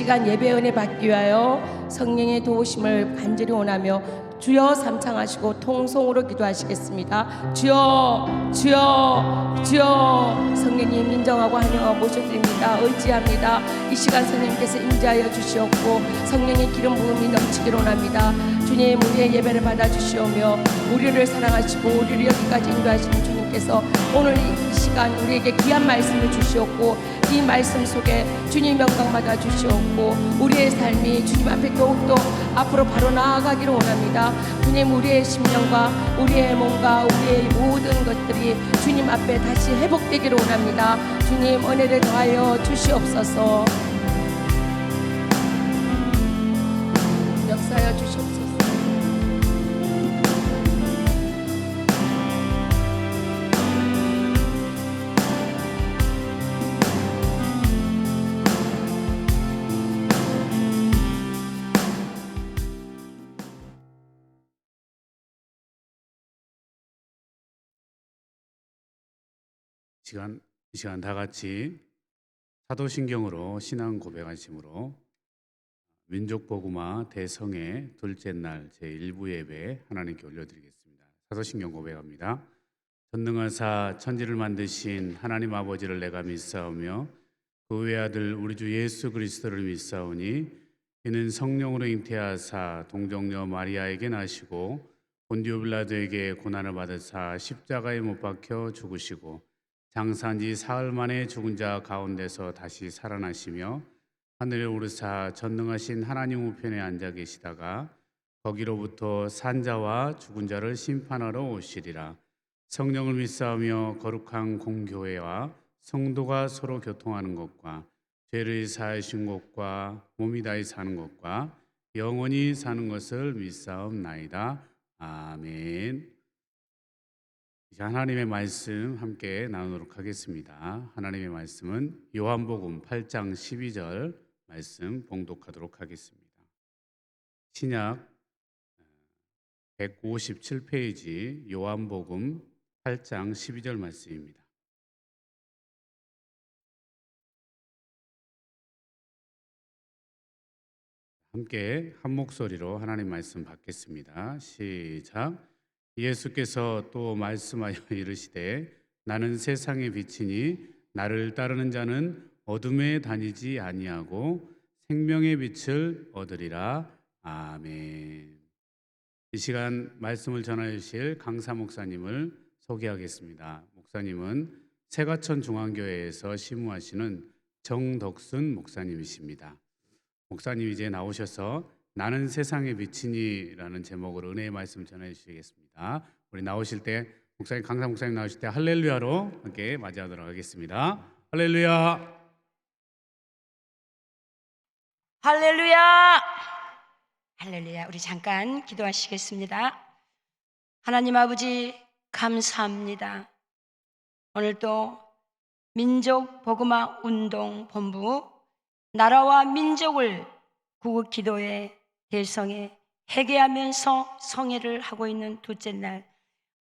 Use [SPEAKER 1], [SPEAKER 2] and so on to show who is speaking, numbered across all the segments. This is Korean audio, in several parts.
[SPEAKER 1] 시간 예배 은혜 받기 위하여 성령의 도우심을 간절히 원하며 주여 삼창하시고 통성으로 기도하시겠습니다. 주여 주여 주여. 성령님 인정하고 환영하고 모셔드립니다. 의지합니다. 이 시간 성령님께서 임재하여 주시옵고 성령의 기름 부음이 넘치기를 원합니다. 주님, 우리의 예배를 받아주시오며 우리를 사랑하시고 우리를 여기까지 인도하시는 주님께서 오늘 이 시간 우리에게 귀한 말씀을 주시옵고 이 말씀 속에 주님 영광 받아 주시옵고 우리의 삶이 주님 앞에 더욱더 앞으로 바로 나아가기를 원합니다. 주님, 우리의 심령과 우리의 몸과 우리의 모든 것들이 주님 앞에 다시 회복되기를 원합니다. 주님, 은혜를 더하여 주시옵소서. 역사하여 주시옵소서.
[SPEAKER 2] 이 시간 다 같이 사도신경으로 신앙 고백하심으로 민족복음화 대성회 둘째 날 제1부 예배 하나님께 올려드리겠습니다. 사도신경 고백합니다. 전능하사 천지를 만드신 하나님 아버지를 내가 믿사오며 그 외아들 우리 주 예수 그리스도를 믿사오니 이는 성령으로 잉태하사 동정녀 마리아에게 나시고 본디오 빌라도에게 고난을 받으사 십자가에 못 박혀 죽으시고 장사한 지 사흘 만에 죽은 자 가운데서 다시 살아나시며 하늘에 오르사 전능하신 하나님 우편에 앉아 계시다가 거기로부터 산자와 죽은 자를 심판하러 오시리라. 성령을 믿사오며 거룩한 공교회와 성도가 서로 교통하는 것과 죄를 사하신 것과 몸이 다히 사는 것과 영원히 사는 것을 믿사옵나이다. 아멘. 이제 하나님의 말씀 함께 나누도록 하겠습니다. 하나님의 말씀은 요한복음 8장 12절 말씀 봉독하도록 하겠습니다. 신약 157페이지 요한복음 8장 12절 말씀입니다. 함께 한 목소리로 하나님 말씀 받겠습니다. 시작. 예수께서 또 말씀하여 이르시되 나는 세상의 빛이니 나를 따르는 자는 어둠에 다니지 아니하고 생명의 빛을 얻으리라. 아멘. 이 시간 말씀을 전해 주실 강사 목사님을 소개하겠습니다. 목사님은 세가천 중앙교회에서 심우하시는 정덕순 목사님이십니다. 목사님 이제 나오셔서 나는 세상의 빛이니라는 제목으로 은혜의 말씀 전해 주시겠습니다. 우리 나오실 때 목사님, 강사 목사님 나오실 때 할렐루야로 함께 맞이하도록 하겠습니다. 할렐루야.
[SPEAKER 3] 할렐루야! 할렐루야! 우리 잠깐 기도하시겠습니다. 하나님 아버지 감사합니다. 오늘도 민족 복음화 운동 본부 나라와 민족을 구국 기도회 대성에 회개하면서 성회를 하고 있는 둘째 날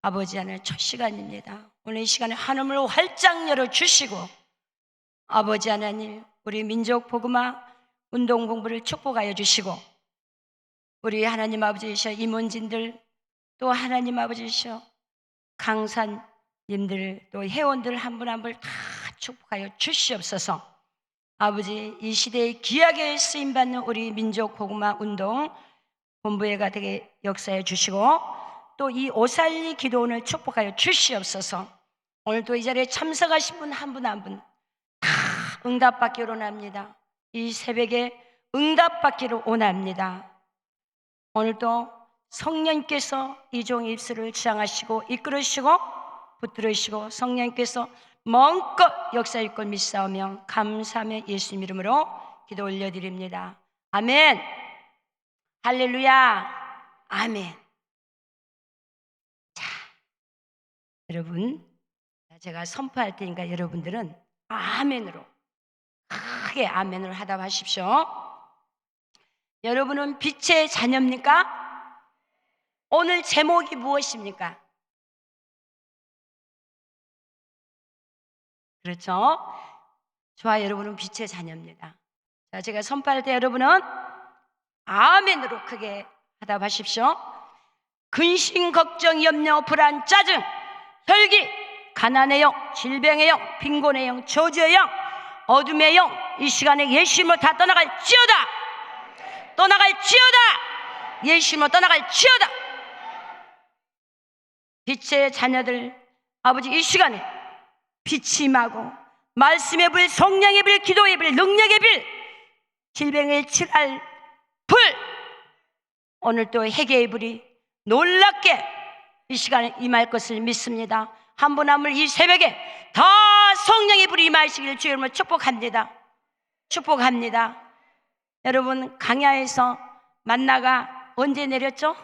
[SPEAKER 3] 아버지 하나님 첫 시간입니다. 오늘 이 시간에 하늘을 활짝 열어주시고 아버지 하나님 우리 민족 복음화 운동 공부를 축복하여 주시고 우리 하나님 아버지이셔 임원진들 또 하나님 아버지이셔 강사님들 또 회원들 한 분 한 분 다 축복하여 주시옵소서. 아버지 이 시대에 귀하게 쓰임받는 우리 민족 복음화 운동 본부회가 되게 역사해 주시고 또 이 오살리 기도원을 축복하여 주시옵소서. 오늘도 이 자리에 참석하신 분 한 분 한 분 다 응답받기를 원합니다. 이 새벽에 응답받기를 원합니다. 오늘도 성령께서 이 종의 입술을 지향하시고 이끌으시고 붙들으시고 성령께서 마음껏 역사일 걸 믿사오며 감사하며 예수님 이름으로 기도 올려드립니다. 아멘. 할렐루야. 아멘. 자, 여러분 제가 선포할 테니까 여러분들은 아멘으로 크게 아멘을 하답하십시오. 여러분은 빛의 자녀입니까? 오늘 제목이 무엇입니까? 그렇죠? 저와 여러분은 빛의 자녀입니다. 자, 제가 선포할 때 여러분은 아멘으로 크게 화답하십시오. 근심, 걱정, 염려, 불안, 짜증, 혈기, 가난의 영, 질병의 영, 빈곤의 영, 저주의 영, 어둠의 영, 이 시간에 예수님으로 다 떠나갈지어다. 떠나갈지어다. 예수님으로 떠나갈지어다. 빛의 자녀들, 아버지 이 시간에 빛이 임하고 말씀의 불, 성령의 불, 기도의 불, 능력의 불, 질병을 칠할 불, 오늘 또 회개의 불이 놀랍게 이 시간에 임할 것을 믿습니다. 한 분 한 분 이 새벽에 다 성령의 불이 임하시기를 주의 이름으로 축복합니다. 축복합니다. 여러분, 강야에서 만나가 언제 내렸죠?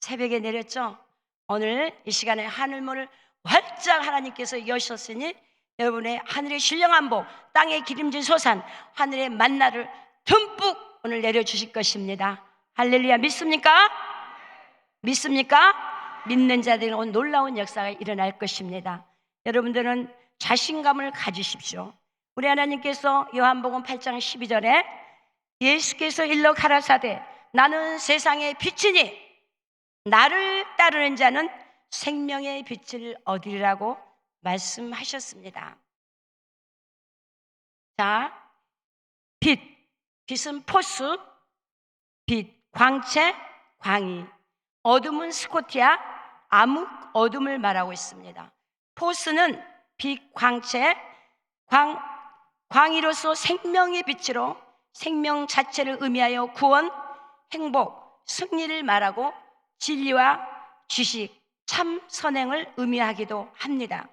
[SPEAKER 3] 새벽에 내렸죠? 오늘 이 시간에 하늘문을 활짝 하나님께서 여셨으니 여러분의 하늘의 신령한 복, 땅의 기름진 소산, 하늘의 만나를 듬뿍 오늘 내려주실 것입니다. 할렐루야. 믿습니까? 믿습니까? 믿는 자들은 오늘 놀라운 역사가 일어날 것입니다. 여러분들은 자신감을 가지십시오. 우리 하나님께서 요한복음 8장 12절에 예수께서 일러 가라사대 나는 세상의 빛이니 나를 따르는 자는 생명의 빛을 얻으리라고 말씀하셨습니다. 자, 빛은 포스, 빛, 광채, 광이. 어둠은 스코티아, 암흑, 어둠을 말하고 있습니다. 포스는 빛, 광채, 광이로서 생명의 빛으로 생명 자체를 의미하여 구원, 행복, 승리를 말하고 진리와 지식, 참 선행을 의미하기도 합니다.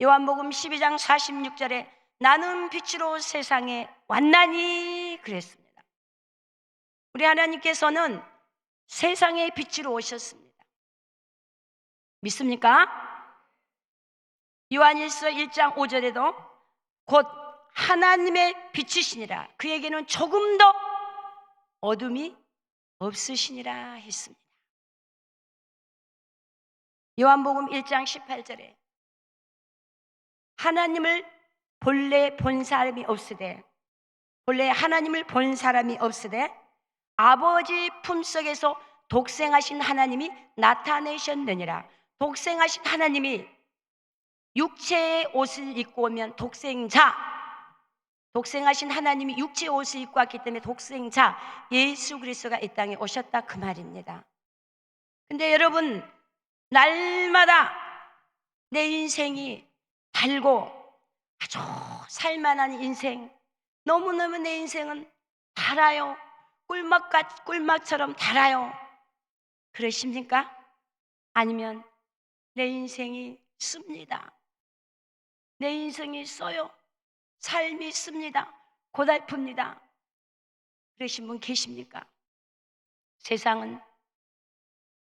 [SPEAKER 3] 요한복음 12장 46절에 나는 빛으로 세상에 왔나니 그랬습니다. 우리 하나님께서는 세상의 빛으로 오셨습니다. 믿습니까? 요한일서 1장 5절에도 곧 하나님의 빛이시니라 그에게는 조금 더 어둠이 없으시니라 했습니다. 요한복음 1장 18절에 하나님을 본래 본 사람이 없으되 본래 하나님을 본 사람이 없으되 아버지 품속에서 독생하신 하나님이 나타내셨느니라. 독생하신 하나님이 육체의 옷을 입고 오면 독생하신 하나님이 육체의 옷을 입고 왔기 때문에 독생자 예수 그리스도가 이 땅에 오셨다 그 말입니다. 근데 여러분, 날마다 내 인생이 달고 아주 살만한 인생, 너무너무 내 인생은 달아요. 꿀맛처럼 달아요. 그러십니까? 아니면 내 인생이 씁니다. 내 인생이 써요. 삶이 씁니다. 고달픕니다. 그러신 분 계십니까? 세상은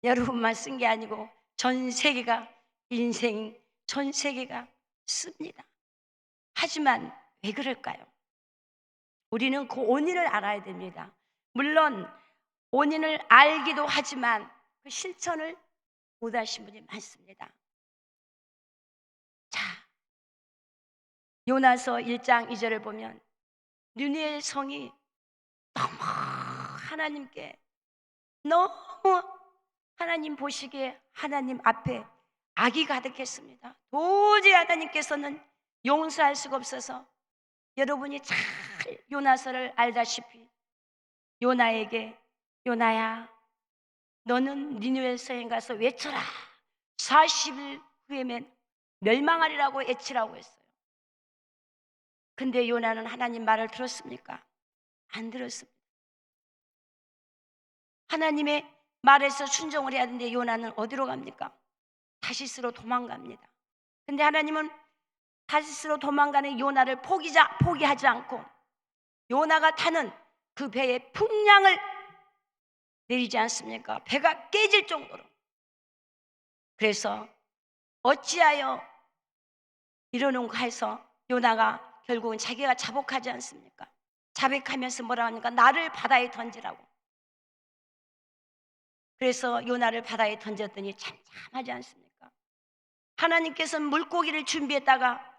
[SPEAKER 3] 여러분만 쓴 게 아니고 전 세계가 인생, 전 세계가 씁니다. 하지만 왜 그럴까요? 우리는 그 원인을 알아야 됩니다. 물론 원인을 알기도 하지만 그 실천을 못하신 분이 많습니다. 자, 요나서 1장 2절을 보면 느느웨 성이 너무 하나님께 너무 하나님 보시기에 하나님 앞에 악이 가득했습니다. 도저히 하나님께서는 용서할 수가 없어서 여러분이 잘 요나서를 알다시피 요나에게 요나야 너는 니느웨 성에 가서 외쳐라 40일 후에면 멸망하리라고 외치라고 했어요. 근데 요나는 하나님 말을 들었습니까? 안 들었습니다. 하나님의 말에서 순종을 해야 하는데 요나는 어디로 갑니까? 다시스로 도망갑니다. 근데 하나님은 다시스로 도망가는 요나를 포기하지 않고 요나가 타는 그 배에 풍랑을 내리지 않습니까? 배가 깨질 정도로. 그래서 어찌하여 이러는가 해서 요나가 결국은 자기가 자복하지 않습니까? 자백하면서 뭐라 하니까 나를 바다에 던지라고. 그래서 요나를 바다에 던졌더니 잠잠하지 않습니까? 하나님께서는 물고기를 준비했다가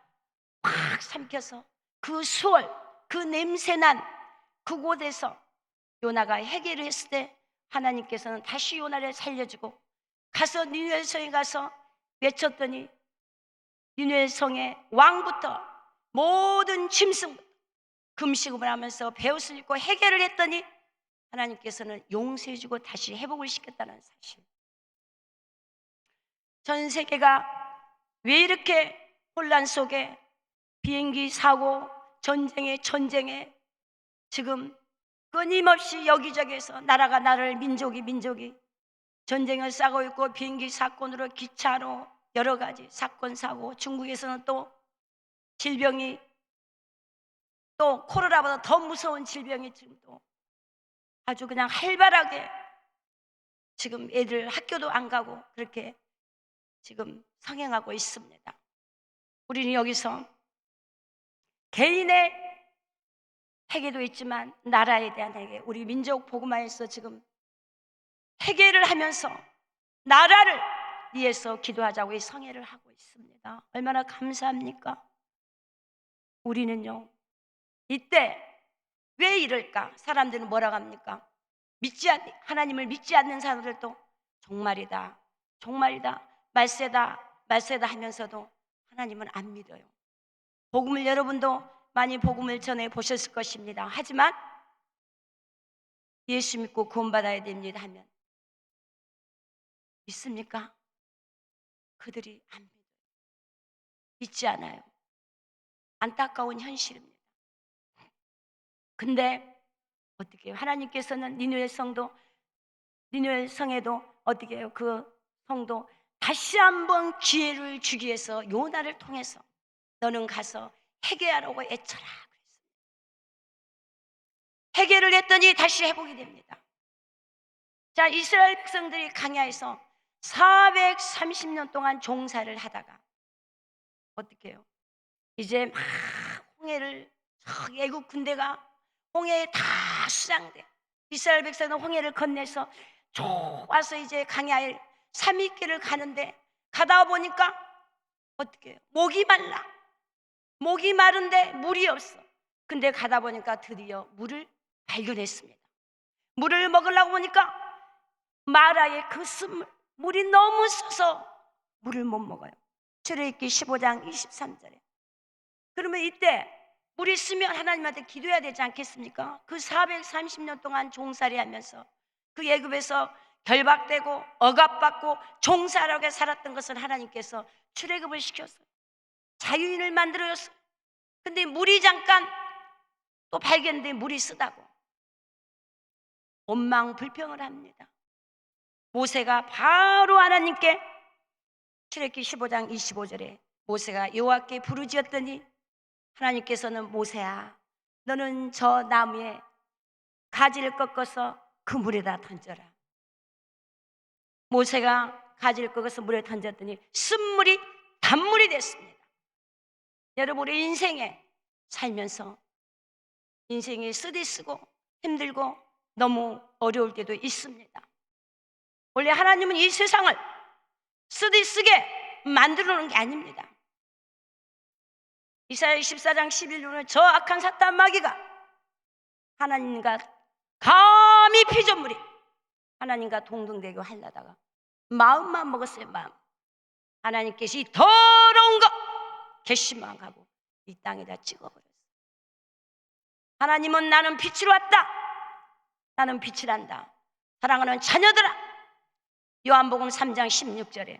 [SPEAKER 3] 팍 삼켜서 그 수월 그 냄새난 그곳에서 요나가 해결을 했을 때 하나님께서는 다시 요나를 살려주고 가서 니느웨 성에 가서 외쳤더니 니느웨 성의 왕부터 모든 짐승 금식을 하면서 베옷을 입고 해결을 했더니 하나님께서는 용서해주고 다시 회복을 시켰다는 사실. 전 세계가 왜 이렇게 혼란 속에 비행기 사고, 전쟁에 지금 끊임없이 여기저기에서 나라가 나라를 민족이 전쟁을 싸고 있고 비행기 사건으로 기차로 여러 가지 사건 사고, 중국에서는 또 질병이 또 코로나보다 더 무서운 질병이 지금 또 아주 그냥 활발하게 지금 애들 학교도 안 가고 그렇게 지금 성행하고 있습니다. 우리는 여기서 개인의 회개도 있지만 나라에 대한 회개, 우리 민족 복음화에서 지금 회개를 하면서 나라를 위해서 기도하자고 이 성회를 하고 있습니다. 얼마나 감사합니까? 우리는요, 이때 왜 이럴까? 사람들은 뭐라고 합니까? 하나님을 믿지 않는 사람들도 정말이다 말세다 하면서도 하나님은 안 믿어요. 복음을 여러분도 많이 복음을 전해 보셨을 것입니다. 하지만 예수 믿고 구원받아야 됩니다 하면 믿습니까? 그들이 안 믿어요. 믿지 않아요. 안타까운 현실입니다. 근데 어떻게 해요? 하나님께서는 니느웨 성에도 어떻게 해요? 그 성도 다시 한번 기회를 주기 위해서 요나를 통해서 너는 가서 회개하라고 애쳐라 그랬습니다. 회개를 했더니 다시 회복이 됩니다. 자, 이스라엘 백성들이 광야에서 430년 동안 종사를 하다가 어떻게 해요? 이제 막 홍해를 애국 군대가 홍해에 다 수장돼 이스라엘 백성은 홍해를 건네서 쭉 와서 이제 광야에 3일길을 가는데 가다 보니까 어떻게 해요? 목이 마른데 물이 없어. 근데 가다 보니까 드디어 물을 발견했습니다. 물을 먹으려고 보니까 마라의 그 물이 너무 써서 물을 못 먹어요. 출애굽기 15장 23절에. 그러면 이때 물이 있으면 하나님한테 기도해야 되지 않겠습니까? 그 430년 동안 종살이 하면서 그 애굽에서 결박되고 억압받고 종살하게 살았던 것을 하나님께서 출애굽을 시켰어요. 자유인을 만들어줬어요. 근데 물이 잠깐 또 발견돼 물이 쓰다고 원망불평을 합니다. 모세가 바로 하나님께 출애굽기 15장 25절에 모세가 여호와께 부르짖었더니 하나님께서는 모세야 너는 저 나무에 가지를 꺾어서 그 물에다 던져라. 모세가 가지를 꺾어서 물에 던졌더니 쓴물이 단물이 됐습니다. 여러분 우리 인생에 살면서 인생이 쓰디쓰고 힘들고 너무 어려울 때도 있습니다. 원래 하나님은 이 세상을 쓰디쓰게 만들어 놓은 게 아닙니다. 이사야 14장 11절은 저 악한 사탄 마귀가 하나님과 감히 피조물이 하나님과 동등되고 하려다가 마음만 먹었어요. 마음. 하나님께서 이 더러운 거 괘씸하고 이 땅에다 찍어버렸어요. 하나님은 나는 빛으로 왔다. 나는 빛이란다. 사랑하는 자녀들아 요한복음 3장 16절에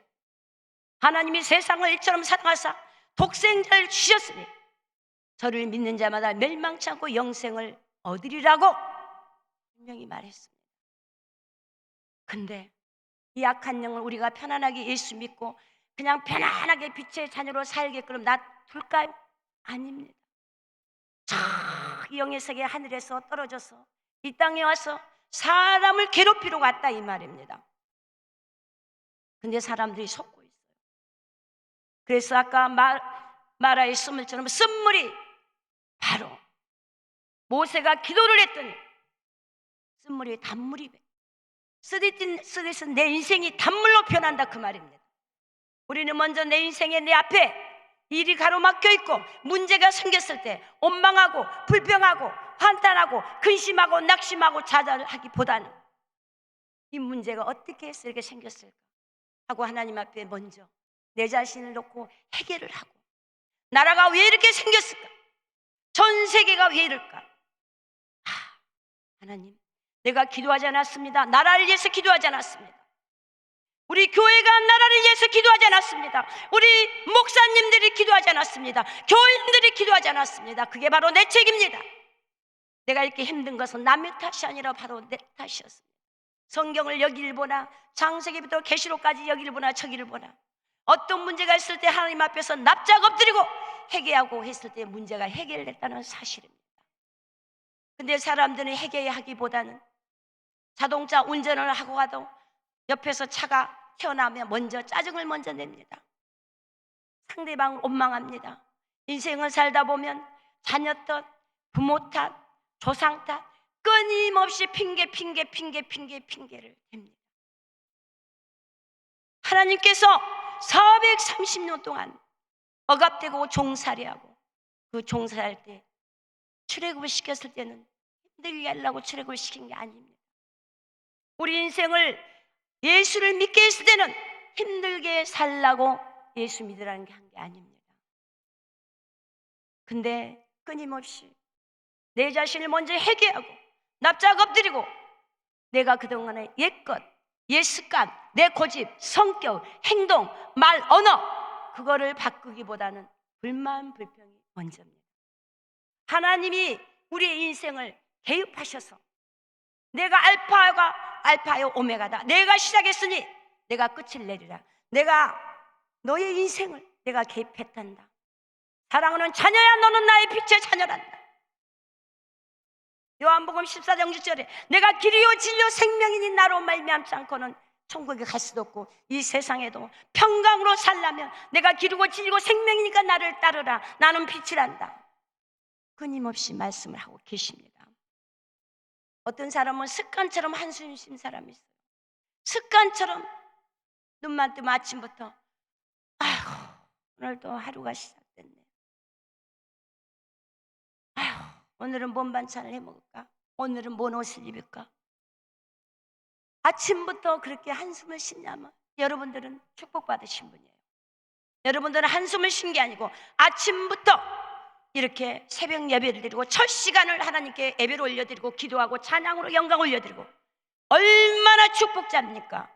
[SPEAKER 3] 하나님이 세상을 일처럼 사랑하사 독생자를 주셨으니 저를 믿는 자마다 멸망치 않고 영생을 얻으리라고 분명히 말했습니다. 근데 이 악한 영을 우리가 편안하게 예수 믿고 그냥 편안하게 빛의 자녀로 살게끔 놔둘까요? 아닙니다. 저 영의 세계 하늘에서 떨어져서 이 땅에 와서 사람을 괴롭히러 왔다 이 말입니다. 근데 사람들이 속고 있어요. 그래서 아까 마라의 쓴물처럼 쓴물이 바로 모세가 기도를 했더니 쓴물이 단물이 돼. 쓰디쓴 내 인생이 단물로 변한다 그 말입니다. 우리는 먼저 내 인생에 내 앞에 일이 가로막혀 있고 문제가 생겼을 때 원망하고 불평하고 한탄하고 근심하고 낙심하고 좌절하기보다는 이 문제가 어떻게 해서 이렇게 생겼을까 하고 하나님 앞에 먼저 내 자신을 놓고 해결을 하고, 나라가 왜 이렇게 생겼을까? 전 세계가 왜 이럴까? 하나님, 내가 기도하지 않았습니다. 나라를 위해서 기도하지 않았습니다. 우리 교회가 나라를 위해서 기도하지 않았습니다. 우리 목사님들이 기도하지 않았습니다. 교인들이 기도하지 않았습니다. 그게 바로 내 책임입니다. 내가 이렇게 힘든 것은 남의 탓이 아니라 바로 내 탓이었습니다. 성경을 여기를 보나 창세기부터 계시록까지 여기를 보나 저기를 보나 어떤 문제가 있을 때 하나님 앞에서 납작 엎드리고 회개하고 했을 때 문제가 해결됐다는 사실입니다. 근데 사람들은 회개하기보다는 자동차 운전을 하고 가도 옆에서 차가 튀어나오면 먼저 짜증을 먼저 냅니다. 상대방을 원망합니다. 인생을 살다 보면 자녀 탓, 부모 탓, 조상 탓 끊임없이 핑계를 댑니다. 하나님께서 430년 동안 억압되고 종살이하고 그 종살이할 때 출애굽을 시켰을 때는 힘들게 하려고 출애굽을 시킨 게 아닙니다. 우리 인생을 예수를 믿게 했을 때는 힘들게 살라고 예수 믿으라는 게 한 게 아닙니다. 근데 끊임없이 내 자신을 먼저 회개하고 납작 엎드리고 내가 그동안의 옛것, 옛 습관, 내 고집, 성격, 행동, 말, 언어 그거를 바꾸기보다는 불만, 불평이 먼저입니다. 하나님이 우리의 인생을 개입하셔서 내가 알파요 오메가다. 내가 시작했으니 내가 끝을 내리라. 내가 너의 인생을 내가 개입했단다. 사랑하는 자녀야, 너는 나의 빛의 자녀란다. 요한복음 14장 6절에 내가 길이요 진리요 생명이니 나로 말미암지 않고는 천국에 갈 수도 없고 이 세상에도 평강으로 살려면 내가 길이고 진리고 생명이니까 나를 따르라. 나는 빛이란다. 끊임없이 말씀을 하고 계십니다. 어떤 사람은 습관처럼 한숨 쉰 사람이 있어요. 습관처럼 눈만 뜨면 아침부터 아이고 오늘도 하루가 시작됐네. 아이고 오늘은 뭔 반찬을 해 먹을까? 오늘은 뭔 옷을 입을까? 아침부터 그렇게 한숨을 쉬냐면 여러분들은 축복받으신 분이에요. 여러분들은 한숨을 쉰 게 아니고 아침부터 이렇게 새벽 예배를 드리고 첫 시간을 하나님께 예배를 올려드리고 기도하고 찬양으로 영광 올려드리고 얼마나 축복자입니까?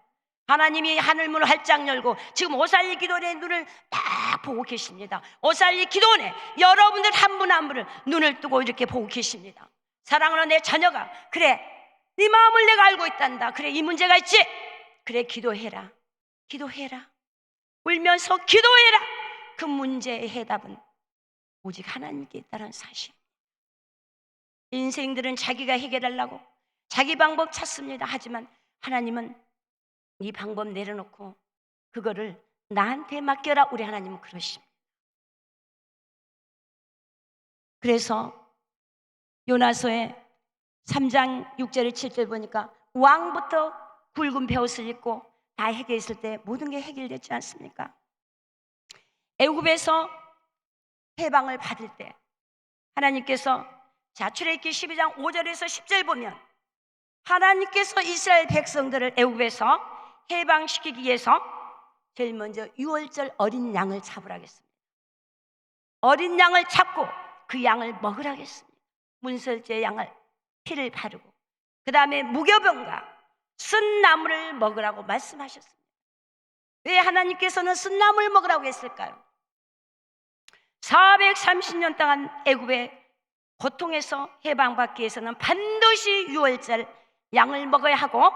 [SPEAKER 3] 하나님이 하늘문을 활짝 열고 지금 오살리 기도원의 눈을 딱 보고 계십니다. 오살리 기도원에 여러분들 한 분 한 분을 눈을 뜨고 이렇게 보고 계십니다. 사랑하는 내 자녀가 그래 네 마음을 내가 알고 있단다. 그래 이 문제가 있지? 그래 기도해라. 기도해라. 울면서 기도해라. 그 문제의 해답은 오직 하나님께 있다는 사실. 인생들은 자기가 해결하려고 자기 방법 찾습니다. 하지만 하나님은 이 방법 내려놓고 그거를 나한테 맡겨라. 우리 하나님은 그러십니다. 그래서 요나서의 3장 6절 7절 보니까 왕부터 굵은 베옷을 입고 다 해결했을 때 모든 게 해결됐지 않습니까? 애굽에서 해방을 받을 때 하나님께서 자 출애굽기 12장 5절에서 10절 보면 하나님께서 이스라엘 백성들을 애굽에서 해방시키기 위해서 제일 먼저 유월절 어린 양을 잡으라 했습니다. 어린 양을 잡고 그 양을 먹으라 했습니다. 문설주의 양을 피를 바르고 그 다음에 무교병과 쓴 나물을 먹으라고 말씀하셨습니다. 왜 하나님께서는 쓴 나물을 먹으라고 했을까요? 430년 동안 애굽의 고통에서 해방받기 위해서는 반드시 유월절 양을 먹어야 하고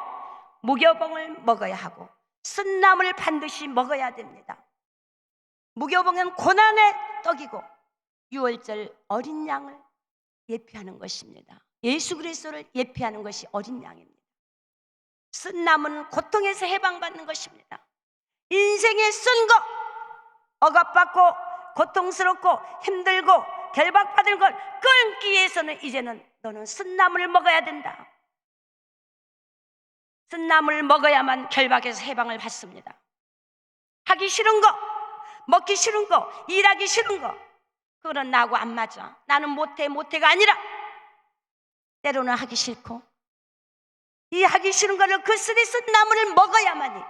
[SPEAKER 3] 무교병을 먹어야 하고 쓴 나물을 반드시 먹어야 됩니다. 무교병은 고난의 떡이고 유월절 어린 양을 예표하는 것입니다. 예수 그리스도를 예표하는 것이 어린 양입니다. 쓴 나무는 고통에서 해방받는 것입니다. 인생에 쓴 거 억압받고 고통스럽고 힘들고 결박받은 걸 끊기 위해서는 이제는 너는 쓴 나물을 먹어야 된다. 쓴 나물을 먹어야만 결박에서 해방을 받습니다. 하기 싫은 거, 먹기 싫은 거, 일하기 싫은 거, 그거는 나하고 안 맞아. 나는 못해가 아니라 때로는 하기 싫고, 이 하기 싫은 거를 그 스트레스 나무를 먹어야만이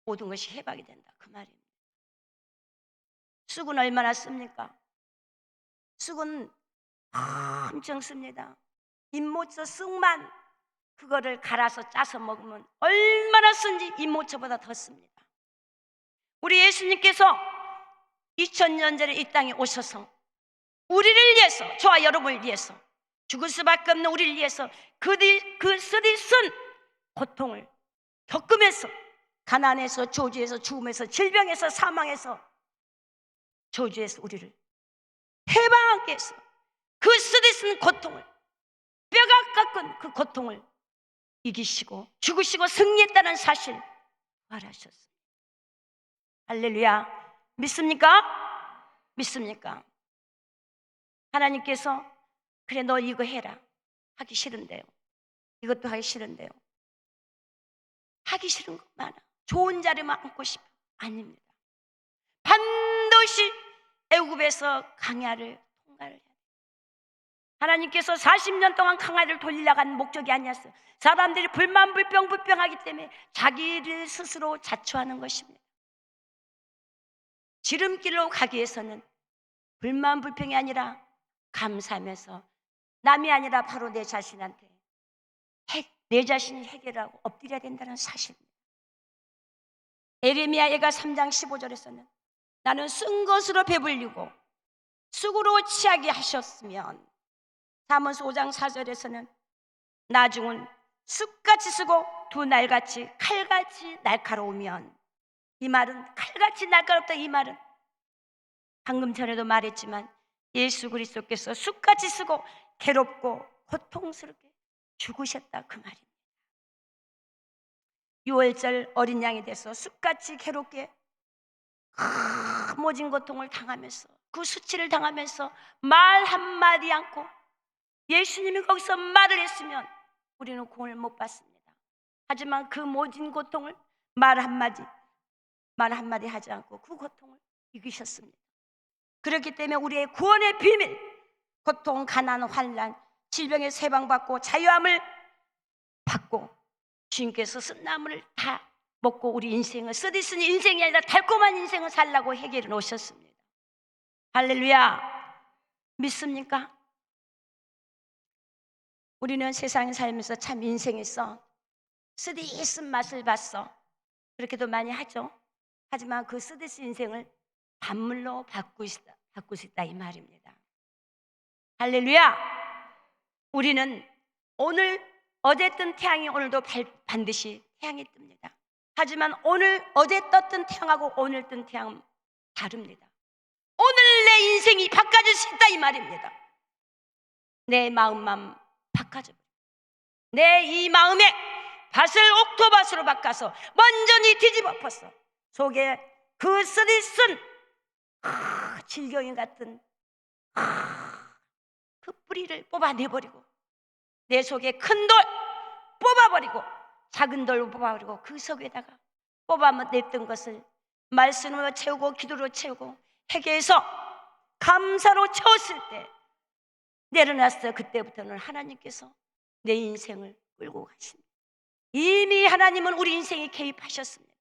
[SPEAKER 3] 모든 것이 해방이 된다, 그 말입니다. 쑥은 얼마나 씁니까? 쑥은 엄청 씁니다. 잎모처 쑥만 그거를 갈아서 짜서 먹으면 얼마나 쓴지 잎모처보다 더 씁니다. 우리 예수님께서 2000년 전에 이 땅에 오셔서 우리를 위해서, 저와 여러분을 위해서, 죽을 수밖에 없는 우리를 위해서 그 쓰리 쓴 고통을 겪으면서, 가난에서, 저주에서, 죽음에서, 질병에서, 사망에서, 저주에서 우리를 해방하기 위해서 그 쓰리 쓴 고통을, 뼈가 깎은 그 고통을 이기시고 죽으시고 승리했다는 사실 말하셨습니다. 할렐루야. 믿습니까? 믿습니까? 하나님께서 그래, 너 이거 해라. 하기 싫은데요. 이것도 하기 싫은데요. 하기 싫은 거 많아. 좋은 자리만 앉고 싶어. 아닙니다. 반드시 애굽에서 광야를 통과를 해야 돼. 하나님께서 40년 동안 광야를 돌리려고 한 목적이 아니었어요. 사람들이 불평하기 때문에 자기를 스스로 자초하는 것입니다. 지름길로 가기 위해서는 불평이 아니라 감사하면서, 남이 아니라 바로 내 자신한테 내 자신이 해결하고 엎드려야 된다는 사실입니다. 에레미야가 3장 15절에서는 나는 쓴 것으로 배불리고 쑥으로 취하게 하셨으면, 사무서 5장 4절에서는 나중은 쑥같이 쓰고 두 날같이 칼같이 날카로우면, 이 말은 칼같이 날카롭다, 이 말은 방금 전에도 말했지만 예수 그리스도께서 쑥같이 쓰고 괴롭고 고통스럽게 죽으셨다, 그 말입니다. 6월절 어린 양이 돼서 쑥같이 괴롭게 모진 고통을 당하면서, 그 수치를 당하면서 말 한마디 않고 예수님이 거기서 말을 했으면 우리는 구원을 못 받습니다. 하지만 그 모진 고통을 말 한마디 하지 않고 그 고통을 이기셨습니다. 그렇기 때문에 우리의 구원의 비밀, 고통, 가난, 환난, 질병에 해방받고 자유함을 받고 주님께서 쓴 나무를 다 먹고 우리 인생을, 쓰디쓴 인생이 아니라 달콤한 인생을 살라고 해결해 놓으셨습니다. 할렐루야. 믿습니까? 우리는 세상에 살면서 참 인생에서 쓰디쓴 맛을 봤어, 그렇게도 많이 하죠. 하지만 그 쓰디쓴 인생을 단물로 바꿀 수 있다, 이 말입니다. 할렐루야. 우리는 어제 뜬 태양이 오늘도 반드시 태양이 뜹니다. 하지만 어제 떴던 태양하고 오늘 뜬 태양은 다릅니다. 오늘 내 인생이 바꿔질 수 있다, 이 말입니다. 내 마음만 바꿔줘. 내 이 마음에 밭을 옥토밭으로 바꿔서 완전히 뒤집어 엎었어. 속에 그 쓰디쓴 질병인 같은 그 뿌리를 뽑아내버리고, 내 속에 큰 돌 뽑아버리고 작은 돌 뽑아버리고 그 속에다가 뽑아냈던 것을 말씀으로 채우고 기도로 채우고 회개해서 감사로 채웠을 때 내려놨어요. 그때부터는 하나님께서 내 인생을 끌고 가십니다. 이미 하나님은 우리 인생에 개입하셨습니다.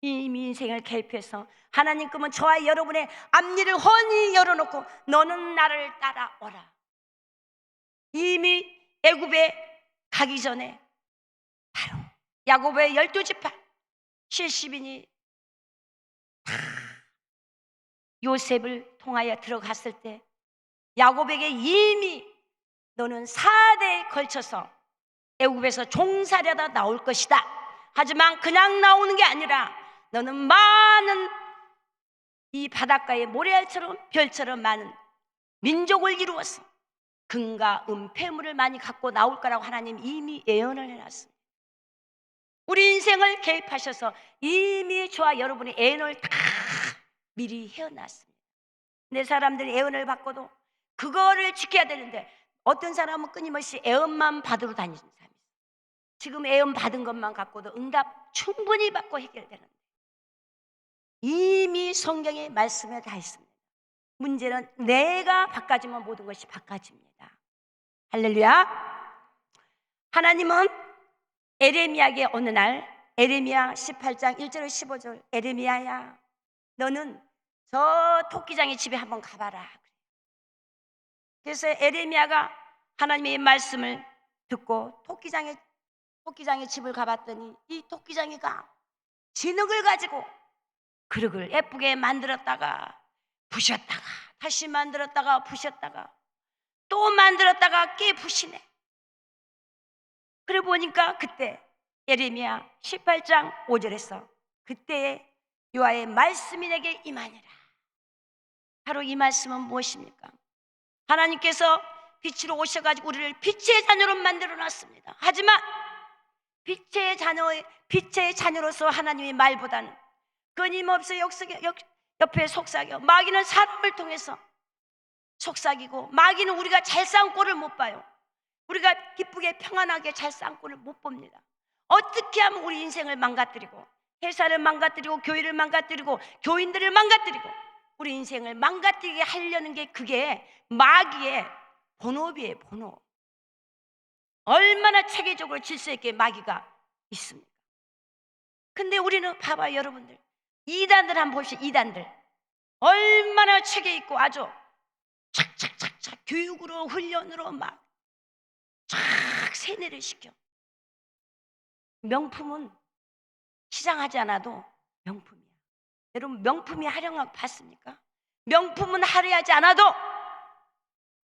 [SPEAKER 3] 이미 인생을 개입해서 하나님 꿈은 저와 여러분의 앞니를 훤히 열어놓고 너는 나를 따라오라. 이미 애굽에 가기 전에 바로 야곱의 12지파 70인이 다 요셉을 통하여 들어갔을 때 야곱에게 이미 너는 4대에 걸쳐서 애굽에서 종살이하다 나올 것이다. 하지만 그냥 나오는 게 아니라 너는 많은 이 바닷가의 모래알처럼 별처럼 많은 민족을 이루어서 금과 폐물을 많이 갖고 나올 거라고 하나님 이미 예언을 해놨습니다. 우리 인생을 개입하셔서 이미 저와 여러분의 예언을 다 미리 해놨습니다. 내 사람들이 예언을 받고도 그거를 지켜야 되는데 어떤 사람은 끊임없이 예언만 받으러 다니는 사람이 있어요. 지금 예언 받은 것만 갖고도 응답 충분히 받고 해결되는데 이미 성경의 말씀에 다 있습니다. 문제는 내가 바꿔주면 모든 것이 바꿔집니다. 할렐루야. 하나님은 에레미야에게 어느 날, 에레미야 18장 1절 15절, 에레미야야 너는 저 토끼장의 집에 한번 가봐라. 그래서 에레미야가 하나님의 말씀을 듣고 토끼장의 집을 가봤더니 이 토끼장이가 진흙을 가지고 그릇을 예쁘게 만들었다가 부셨다가 다시 만들었다가 부셨다가 또 만들었다가 깨부시네. 그래 보니까 그때 예레미야 18장 5절에서 그때에 여호와의 말씀이 내게 임하니라. 바로 이 말씀은 무엇입니까? 하나님께서 빛으로 오셔가지고 우리를 빛의 자녀로 만들어 놨습니다. 하지만 빛의 자녀로서 하나님의 말보다는 끊임없이 옆에 속삭여 마귀는 사람을 통해서 속삭이고 마귀는 우리가 잘 쌓은 꼴을 못 봐요. 우리가 기쁘게 평안하게 잘 쌓은 꼴을 못 봅니다. 어떻게 하면 우리 인생을 망가뜨리고 회사를 망가뜨리고 교회를 망가뜨리고 교인들을 망가뜨리고 우리 인생을 망가뜨리게 하려는 게 그게 마귀의 본업이에요. 본업. 얼마나 체계적으로 질서 있게 마귀가 있습니까? 근데 우리는 봐봐요 여러분들, 이단들 한번 보십시오. 이단들 얼마나 체계 있고 아주 착착착착 교육으로 훈련으로 막 착 세뇌를 시켜. 명품은 시장하지 않아도 명품이야. 여러분 명품이 화려한 거 봤습니까? 명품은 화려하지 않아도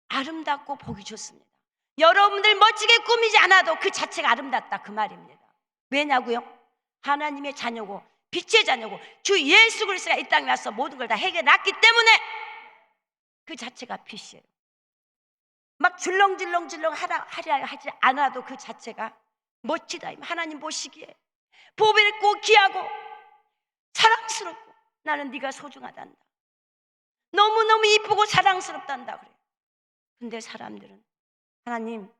[SPEAKER 3] 아름답고 보기 좋습니다. 여러분들 멋지게 꾸미지 않아도 그 자체가 아름답다 그 말입니다. 왜냐고요? 하나님의 자녀고 빛의 자녀고 주 예수 그리스도가 이 땅에 와서 모든 걸 다 해결했기 때문에 그 자체가 빛이에요. 막 줄렁줄렁 하려 하지 않아도 그 자체가 멋지다. 하나님 보시기에 보배롭고 귀하고 사랑스럽고 나는 네가 소중하단다. 너무너무 이쁘고 사랑스럽단다 그래. 근데 사람들은 하나님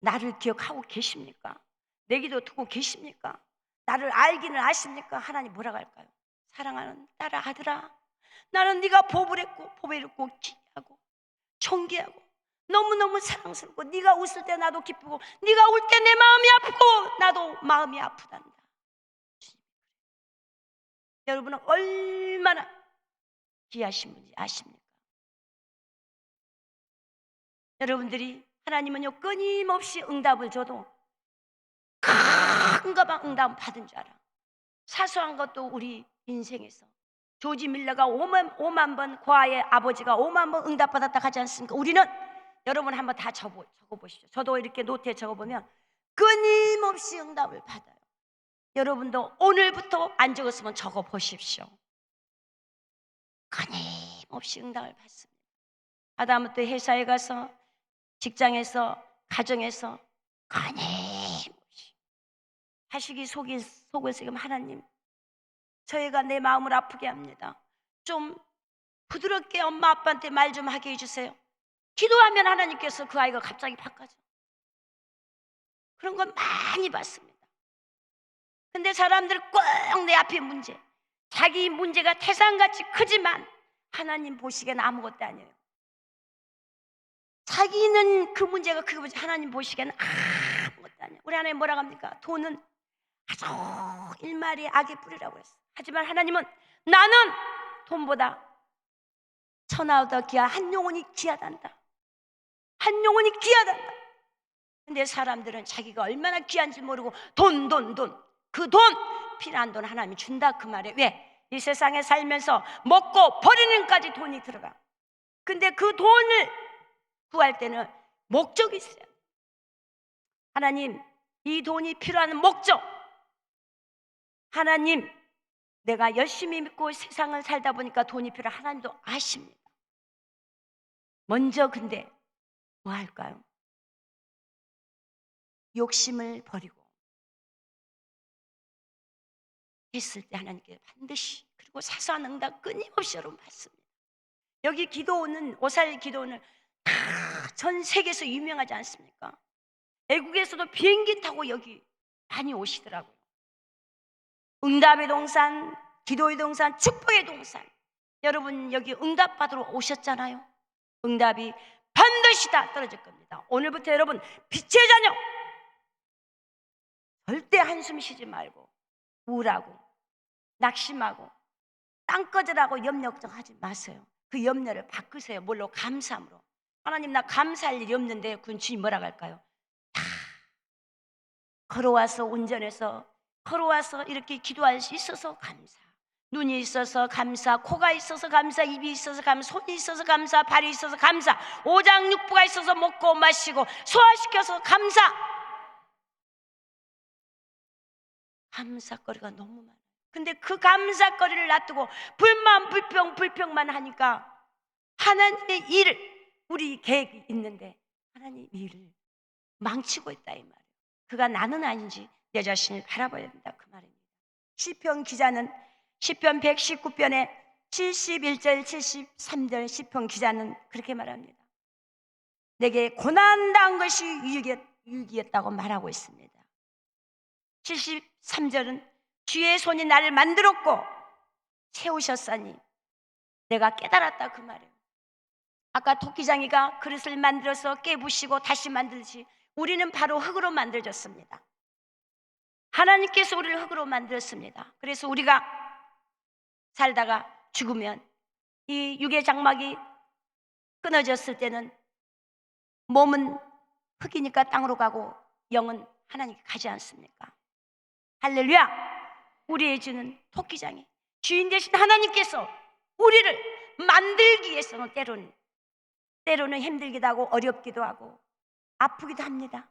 [SPEAKER 3] 나를 기억하고 계십니까? 내 기도 듣고 계십니까? 나를 알기는 아십니까? 하나님 뭐라고 할까요? 사랑하는 딸아 아들아 나는 네가 보배롭고 귀하고 존귀하고 너무너무 사랑스럽고 네가 웃을 때 나도 기쁘고 네가 울 때 내 마음이 아프고 나도 마음이 아프단다. 여러분은 얼마나 귀하신 분인지 아십니까? 여러분들이 하나님은요 끊임없이 응답을 줘도 큰 것만 응답 받은 줄 알아. 사소한 것도 우리 인생에서 조지 밀러가 5만 번 과의 아버지가 5만 번 응답받았다 하지 않습니까? 우리는 여러분 한번 다 적어보십시오. 저도 이렇게 노트에 적어보면 끊임없이 응답을 받아요. 여러분도 오늘부터 안 적었으면 적어보십시오. 끊임없이 응답을 받습니다. 하다못해 회사에 가서 직장에서 가정에서 끊임없이 하시기 속에서 지금 하나님 저희가 내 마음을 아프게 합니다. 좀 부드럽게 엄마 아빠한테 말 좀 하게 해주세요. 기도하면 하나님께서 그 아이가 갑자기 바꿔줘. 그런 건 많이 봤습니다. 근데 사람들 꼭 내 앞에 문제, 자기 문제가 태산같이 크지만 하나님 보시기엔 아무것도 아니에요. 자기는 그 문제가 크게 보지 하나님 보시기에는 아무것도 아니에요. 우리 하나님 뭐라고 합니까? 돈은 아주 일말의 악의 뿌리라고 했어요. 하지만 하나님은 나는 돈보다 천하보다 귀한 한 영혼이 귀하단다. 한 영혼이 귀하단다. 근데 사람들은 자기가 얼마나 귀한지 모르고 돈 그 돈 필요한 돈 하나님이 준다 그 말에 왜? 이 세상에 살면서 먹고 버리는 것까지 돈이 들어가. 근데 그 돈을 구할 때는 목적이 있어요. 하나님 이 돈이 필요한 목적, 하나님 내가 열심히 믿고 세상을 살다 보니까 돈이 필요해. 하나님도 아십니다. 먼저 근데 뭐 할까요? 욕심을 버리고 했을 때 하나님께 반드시 그리고 사소한 응답 끊임없이 여러분 받습니다. 여기 기도는 오살 기도는 전 세계에서 유명하지 않습니까? 외국에서도 비행기 타고 여기 많이 오시더라고요. 응답의 동산 기도의 동산, 축복의 동산. 여러분 여기 응답받으러 오셨잖아요. 응답이 반드시 다 떨어질 겁니다. 오늘부터 여러분 빛의 자녀, 절대 한숨 쉬지 말고 우울하고 낙심하고 땅꺼질하고 염려 걱정하지 마세요. 그 염려를 바꾸세요. 뭘로? 감사함으로. 하나님, 나 감사할 일이 없는데 그건 주님 뭐라고 할까요? 다 걸어와서 운전해서 걸어와서 이렇게 기도할 수 있어서 감사. 눈이 있어서 감사, 코가 있어서 감사, 입이 있어서 감사, 손이 있어서 감사, 발이 있어서 감사, 오장육부가 있어서 먹고 마시고 소화시켜서 감사. 감사거리가 너무 많아요. 근데 그 감사거리를 놔두고 불만 불평만 하니까 하나님의 일을, 우리 계획이 있는데 하나님의 일을 망치고 있다 이 말이에요. 그가 나는 아닌지 내 자신을 바라봐야 된다 그 말입니다. 시편 기자는 시편 119편에 71절 73절 시편 기자는 그렇게 말합니다. 내게 고난당한 것이 유익이었다고 말하고 있습니다. 73절은 주의 손이 나를 만들었고 세우셨사니 내가 깨달았다 그 말이에요. 아까 토끼장이가 그릇을 만들어서 깨부시고 다시 만들지, 우리는 바로 흙으로 만들어졌습니다. 하나님께서 우리를 흙으로 만들었습니다. 그래서 우리가 살다가 죽으면 이 육의 장막이 끊어졌을 때는 몸은 흙이니까 땅으로 가고 영은 하나님께 가지 않습니까? 할렐루야! 우리의 주는 토끼장이, 주인 되신 하나님께서 우리를 만들기 위해서는 때로는 힘들기도 하고 어렵기도 하고 아프기도 합니다.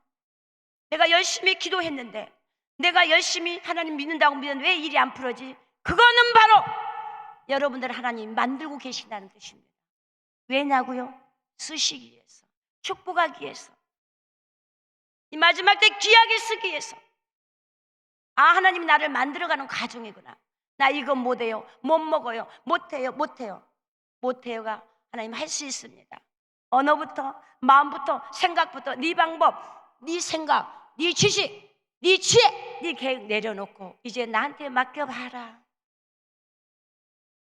[SPEAKER 3] 내가 열심히 기도했는데, 내가 열심히 하나님 믿는다고 믿는데 왜 일이 안 풀어지? 그거는 바로 여러분들을 하나님 만들고 계신다는 뜻입니다. 왜냐고요? 쓰시기 위해서, 축복하기 위해서, 이 마지막 때 귀하게 쓰기 위해서. 아, 하나님이 나를 만들어가는 과정이구나. 나 이거 못해요, 못 먹어요, 못해요가 하나님 할 수 있습니다. 언어부터, 마음부터, 생각부터, 네 방법, 네 생각, 네 지식, 네 지혜, 네 계획 내려놓고 이제 나한테 맡겨봐라.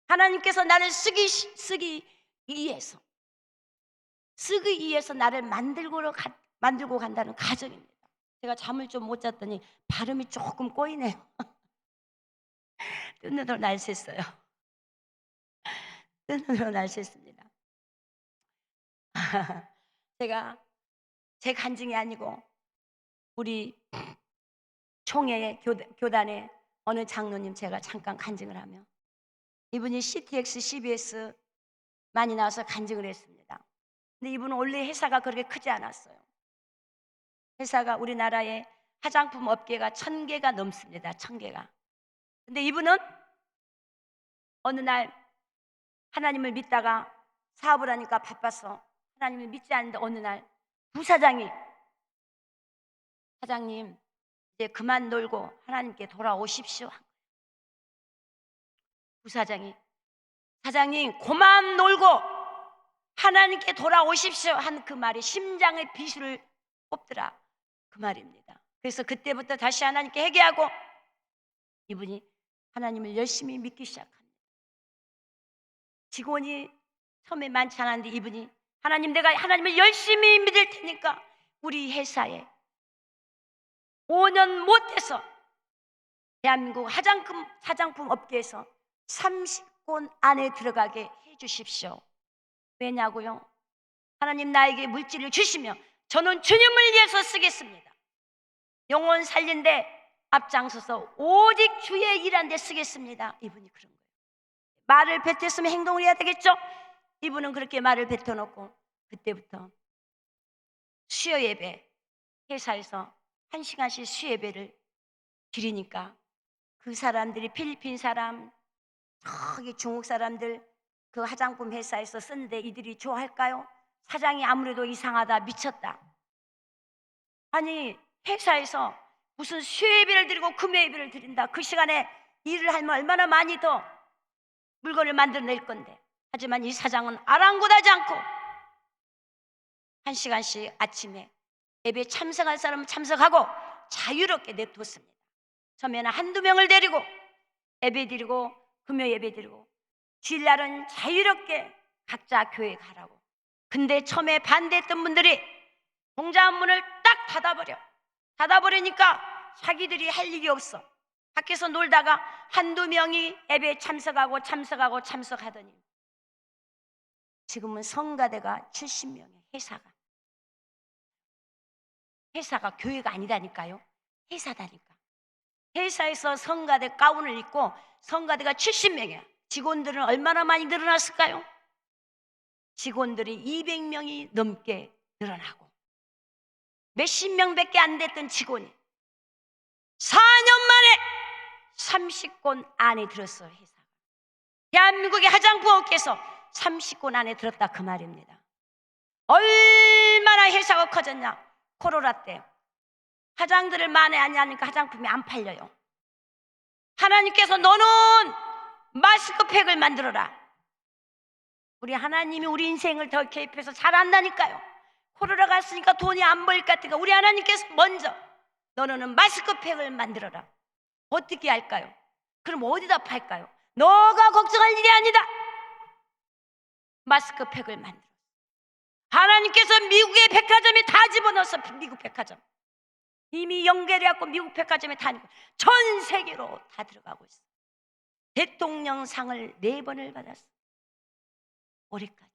[SPEAKER 3] 하나님께서 나를 쓰기 위해서 나를 만들고 간다는 가정입니다. 제가 잠을 좀 못 잤더니 발음이 조금 꼬이네요. 뜬눈으로 날 샜어요. 뜬눈으로 날 샜습니다. 제가 제 간증이 아니고 우리 총회 교단의 어느 장로님 제가 잠깐 간증을 하며, 이분이 CTX, CBS 많이 나와서 간증을 했습니다. 근데 이분은 원래 회사가 그렇게 크지 않았어요. 회사가 우리나라의 화장품 업계가 1000개가 넘습니다. 1000개가. 근데 이분은 어느 날 하나님을 믿다가 사업을 하니까 바빠서 하나님을 믿지 않는데 어느 날 부사장이, 사장님 이제 그만 놀고 하나님께 돌아오십시오. 부사장이, 사장님 그만 놀고 하나님께 돌아오십시오 한 그 말이 심장의 비수를 뽑더라 그 말입니다. 그래서 그때부터 다시 하나님께 회개하고 이분이 하나님을 열심히 믿기 시작합니다. 직원이 처음에 많지 않았는데 이분이, 하나님 내가 하나님을 열심히 믿을 테니까 우리 회사에 5년 못해서 대한민국 화장품 업계에서 30권 안에 들어가게 해주십시오. 왜냐고요? 하나님 나에게 물질을 주시며 저는 주님을 위해서 쓰겠습니다. 영혼 살린데 앞장서서 오직 주의 일한 데 쓰겠습니다. 이분이 그런 거예요. 말을 뱉었으면 행동을 해야 되겠죠? 이분은 그렇게 말을 뱉어놓고 그때부터 수요 예배, 회사에서 1시간씩 수요 예배를 드리니까 그 사람들이 필리핀 사람, 저기 중국 사람들 그 화장품 회사에서 쓰는데 이들이 좋아할까요? 사장이 아무래도 이상하다, 미쳤다. 아니 회사에서 무슨 수요 예배를 드리고 금요 예배를 드린다. 그 시간에 일을 하면 얼마나 많이 더 물건을 만들어낼 건데. 하지만 이 사장은 아랑곳하지 않고 1시간씩 아침에 예배 참석할 사람은 참석하고 자유롭게 내뒀습니다. 처음에는 한두 명을 데리고 예배 드리고 금요 예배 드리고 주일날은 자유롭게 각자 교회 가라고. 근데 처음에 반대했던 분들이 공장 문을 딱 닫아버리니까 자기들이 할 일이 없어. 밖에서 놀다가 한두 명이 예배에 참석하더니 지금은 성가대가 70명이에요. 회사가 교회가 아니라니까요. 회사다니까. 회사에서 성가대 가운을 입고 성가대가 70명이야. 직원들은 얼마나 많이 늘어났을까요? 직원들이 200명이 넘게 늘어나고 몇십 명밖에 안 됐던 직원이 4년 만에 30권 안에 들었어요. 회사가. 대한민국의 화장품업계에서 30권 안에 들었다 그 말입니다. 얼마나 회사가 커졌냐. 코로나 때 화장들을 많이 안 하니까 화장품이 안 팔려요. 하나님께서 너는 마스크팩을 만들어라. 우리 하나님이 우리 인생을 더 개입해서 잘한다니까요. 코로나가 왔으니까 돈이 안 보일 것 같으니까 우리 하나님께서 먼저 너는 마스크팩을 만들어라. 어떻게 할까요? 그럼 어디다 팔까요? 너가 걱정할 일이 아니다. 마스크팩을 만들어. 하나님께서 미국의 백화점에 다 집어넣어서 미국 백화점 이미 연결해갖고 미국 백화점에 다니고 전 세계로 다 들어가고 있어. 대통령상을 4번을 받았어. 올해까지.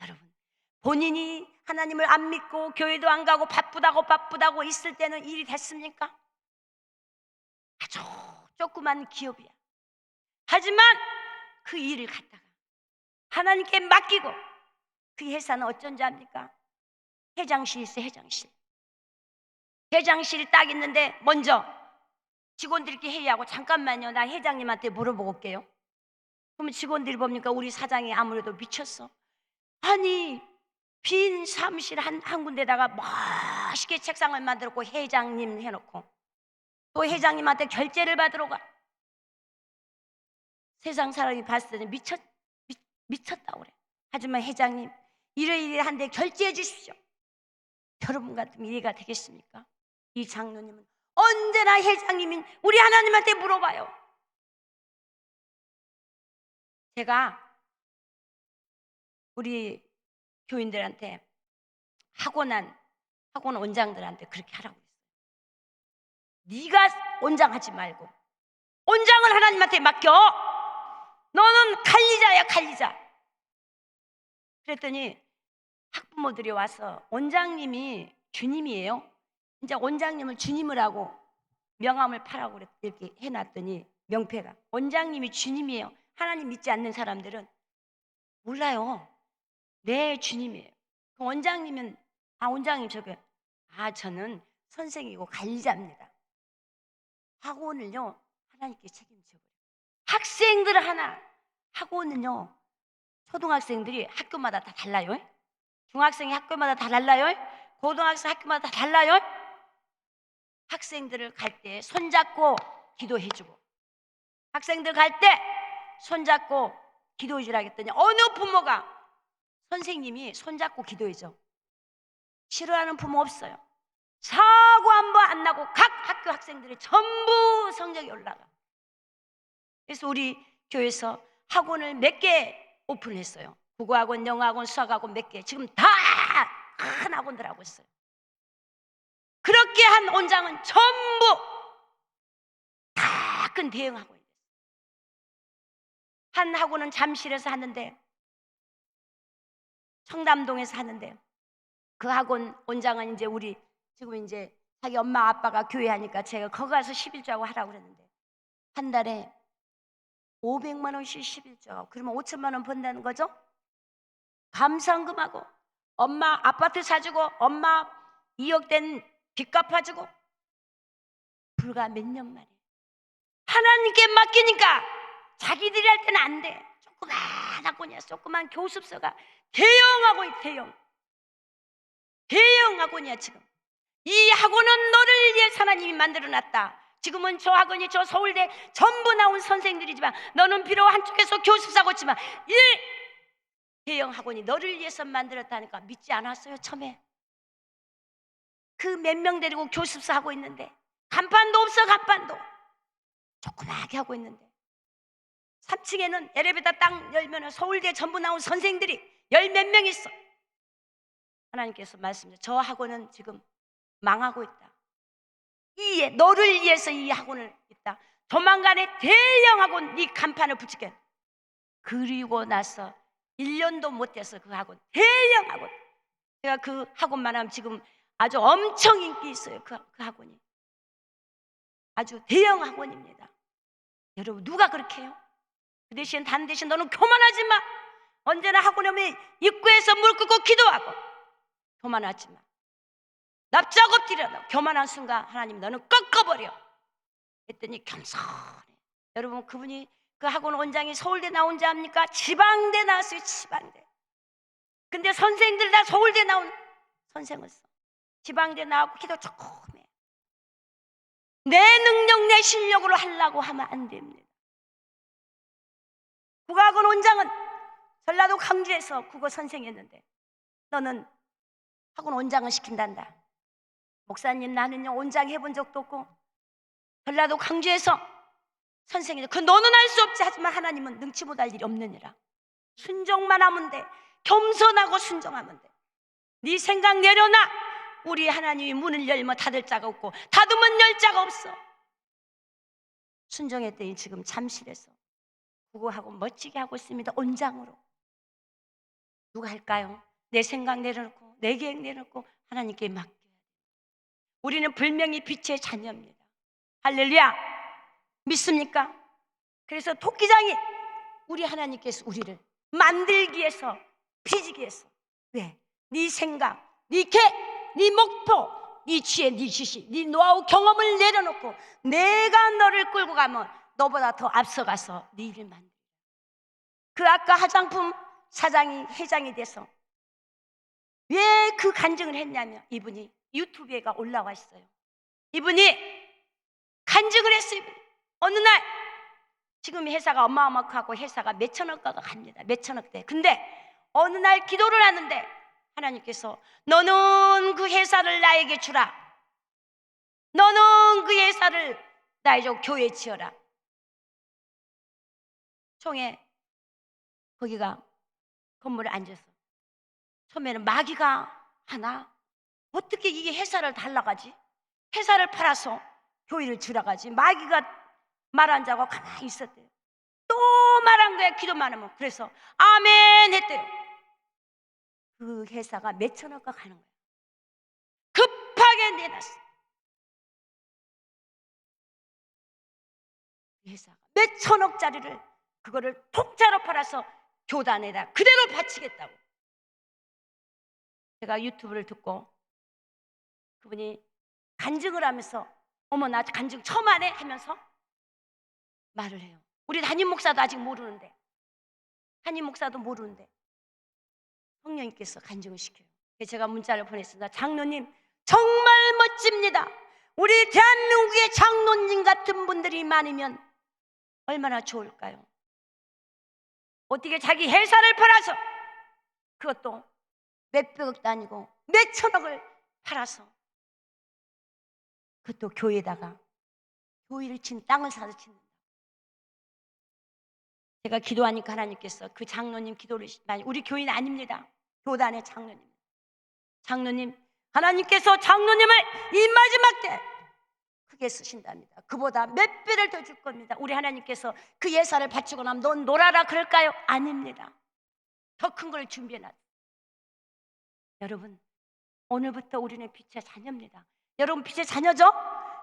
[SPEAKER 3] 여러분, 본인이 하나님을 안 믿고 교회도 안 가고 바쁘다고 있을 때는 일이 됐습니까? 아주 조그만 기업이야. 하지만 그 일을 갖다가 하나님께 맡기고 그 회사는 어쩐지 압니까? 회장실이 있어요. 회장실이 딱 있는데 먼저 직원들끼리 회의하고 잠깐만요. 나 회장님한테 물어보고 올게요. 그러면 직원들이 봅니까? 우리 사장이 아무래도 미쳤어. 아니 빈 사무실 한 군데다가 멋있게 책상을 만들었고 회장님 해놓고 또 회장님한테 결제를 받으러 가. 세상 사람이 봤을 때는 미쳤다고 그래. 하지만 회장님 이러이러한데 결제해 주십시오. 여러분 같으면 이해가 되겠습니까? 이 장로님은 언제나 회장님인 우리 하나님한테 물어봐요. 제가 우리 교인들한테 학원 원장들한테 그렇게 하라고 했어요. 네가 원장하지 말고 원장을 하나님한테 맡겨. 너는 관리자야, 관리자. 그랬더니 학부모들이 와서 원장님이 주님이에요. 이제 원장님을 주님을 하고 명함을 파라고 이렇게 해놨더니 명패가 원장님이 주님이에요. 하나님 믿지 않는 사람들은 몰라요. 네, 주님이에요. 그 원장님은 원장님 저는 선생이고 관리자입니다. 학원을요 하나님께 책임져버려요. 학생들 하나 학원은요 초등학생들이 학교마다 다 달라요. 중학생이 학교마다 다 달라요. 고등학생 학교마다 다 달라요. 학생들을 갈 때 손잡고 기도해주고 학생들 갈 때 손잡고 기도해주라 했더니 어느 부모가 선생님이 손잡고 기도해줘. 싫어하는 부모 없어요. 사고 한 번 안 나고 각 학교 학생들이 전부 성적이 올라가. 그래서 우리 교회에서 학원을 몇 개 오픈했어요. 국어학원, 영어학원, 수학학원 몇 개. 지금 다 큰 학원들 하고 있어요. 그렇게 한 원장은 전부 다 큰 대형 학원이에요. 한 학원은 잠실에서 하는데 청담동에서 하는데 그 학원 원장은 이제 우리 지금 이제 자기 엄마 아빠가 교회 하니까 제가 거기 가서 11조하고 하라고 그랬는데 한 달에 500만 원씩 11조. 그러면 5천만 원 번다는 거죠? 감상금하고 엄마 아파트 사주고 엄마 2억 된 빚 갚아주고 불과 몇 년 만에 하나님께 맡기니까 자기들이 할 때는 안 돼. 조그만 학원이야. 조그만 교습소가 대형 학원이 대형 학원이야. 지금 이 학원은 너를 위해 하나님이 만들어놨다. 지금은 저 학원이 저 서울대 전부 나온 선생들이지만 너는 비록 한쪽에서 교습사고 있지만 이 대형 학원이 너를 위해서 만들었다니까 믿지 않았어요. 처음에 그 몇 명 데리고 교습사 하고 있는데 간판도 없어. 간판도 조그맣게 하고 있는데 3층에는 엘리베이터 딱 열면 서울대 전부 나온 선생들이 열 몇 명 있어. 하나님께서 말씀하세요. 저 학원은 지금 망하고 있다. 너를 위해서 이 학원을 있다. 조만간에 대형 학원 네 간판을 붙이게. 그리고 나서 1년도 못 돼서 그 학원 대형 학원. 제가 그 학원만 하면 지금 아주 엄청 인기 있어요. 그 학원이 아주 대형 학원입니다. 여러분 누가 그렇게 해요? 그 대신 다른 대신 너는 교만하지 마. 언제나 학원에 오면 입구에서 무릎 꿇고 기도하고 교만하지 마. 납작 엎드려. 교만한 순간 하나님 너는 꺾어버려. 했더니 겸손해. 여러분 그분이 그 학원 원장이 서울대 나온 자 압니까? 지방대 나왔어요. 지방대. 근데 선생들 다 서울대 나온 선생을 써. 지방대 나왔고 기도 조금 해. 내 능력 내 실력으로 하려고 하면 안 됩니다. 국어학원 원장은 전라도 광주에서 국어 선생이었는데 너는 학원 원장을 시킨단다. 목사님 나는요 원장 해본 적도 없고 전라도 광주에서 선생님 그 너는 할 수 없지. 하지만 하나님은 능치 못할 일이 없느니라. 순종만 하면 돼. 겸손하고 순종하면 돼. 네 생각 내려놔. 우리 하나님이 문을 열면 닫을 자가 없고 닫으면 열 자가 없어. 순종했더니 지금 잠실에서 국어하고 멋지게 하고 있습니다. 원장으로. 누가 할까요? 내 생각 내려놓고 내 계획 내려놓고 하나님께 맡겨야 돼. 우리는 분명히 빛의 자녀입니다. 할렐루야. 믿습니까? 그래서 토끼장이 우리 하나님께서 우리를 만들기 위해서 빚기 위해서 왜? 네 생각, 네 계획, 네 목표, 네 지혜, 네 지식, 네 노하우 경험을 내려놓고 내가 너를 끌고 가면 너보다 더 앞서가서 네 일을 만들어. 그 아까 화장품 사장이 회장이 돼서 왜 그 간증을 했냐면 이분이 유튜브에가 올라와 있어요. 이분이 간증을 했어요. 어느 날 지금 회사가 어마어마하고 회사가 몇천억가가 갑니다. 몇천억대. 근데 어느 날 기도를 하는데 하나님께서 너는 그 회사를 나에게 주라. 너는 그 회사를 나에게 교회에 지어라. 총에 거기가 건물에 앉아서 처음에는 마귀가 하나 어떻게 이게 회사를 달라가지? 회사를 팔아서 교회를 주라가지. 마귀가 말 안 자고 가만히 있었대요. 또 말한 거야. 기도만 하면. 그래서 아멘 했대요. 그 회사가 몇천억가 가는 거야. 급하게 내놨어. 그 회사가 몇천억짜리를 그거를 통짜로 팔아서 교단에다 그대로 바치겠다고. 제가 유튜브를 듣고 그분이 간증을 하면서 어머 나 간증 처음 하네 하면서 말을 해요. 우리 담임 목사도 아직 모르는데 담임 목사도 모르는데 성령님께서 간증을 시켜요. 제가 문자를 보냈습니다. 장로님 정말 멋집니다. 우리 대한민국의 장로님 같은 분들이 많으면 얼마나 좋을까요? 어떻게 자기 회사를 팔아서 그것도 몇백억도 아니고 몇천억을 팔아서 그것도 교회에다가 교회를 친 땅을 사서 짓는다. 제가 기도하니까 하나님께서 그 장로님 기도를 우리 교인 아닙니다. 교단의 장로님 하나님께서 장로님을 이 마지막 때 크게 쓰신답니다. 그보다 몇 배를 더 줄 겁니다. 우리 하나님께서 그 예산을 바치고 나면 넌 놀아라 그럴까요? 아닙니다. 더 큰 걸 준비해놨어요. 여러분 오늘부터 우리는 빛의 자녀입니다. 여러분 빛의 자녀죠?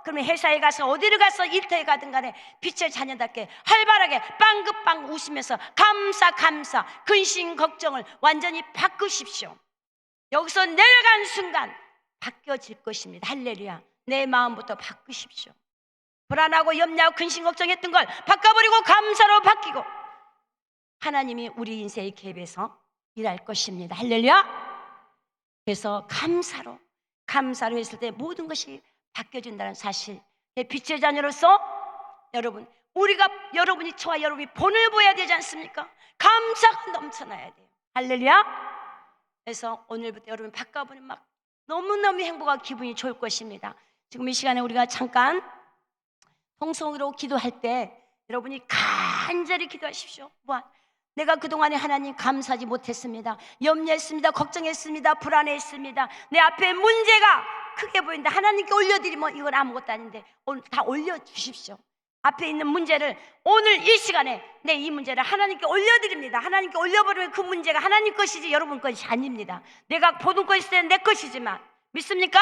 [SPEAKER 3] 그러면 회사에 가서 어디를 가서 일터에 가든 간에 빛의 자녀답게 활발하게 빵긋빵 웃으면서 감사 근심 걱정을 완전히 바꾸십시오. 여기서 내려간 순간 바뀌어질 것입니다. 할렐루야. 내 마음부터 바꾸십시오. 불안하고 염려하고 근심 걱정했던 걸 바꿔버리고 감사로 바뀌고 하나님이 우리 인생의 계획에서 일할 것입니다. 할렐루야. 그래서 감사로 했을 때 모든 것이 바뀌어진다는 사실. 빛의 자녀로서 여러분 여러분이 저와 여러분이 본을 보여야 되지 않습니까? 감사가 넘쳐나야 돼요. 할렐루야. 그래서 오늘부터 여러분 바꿔보면 막 너무너무 행복하고 기분이 좋을 것입니다. 지금 이 시간에 우리가 잠깐 통성으로 기도할 때 여러분이 간절히 기도하십시오. 무한. 내가 그동안에 하나님 감사하지 못했습니다. 염려했습니다. 걱정했습니다. 불안했습니다. 내 앞에 문제가 크게 보인다. 하나님께 올려드리면 이건 아무것도 아닌데 오늘 다 올려주십시오. 앞에 있는 문제를 오늘 이 시간에 내 이 문제를 하나님께 올려드립니다. 하나님께 올려버리면 그 문제가 하나님 것이지 여러분 것이 아닙니다. 내가 보는 것일 때는 내 것이지만 믿습니까?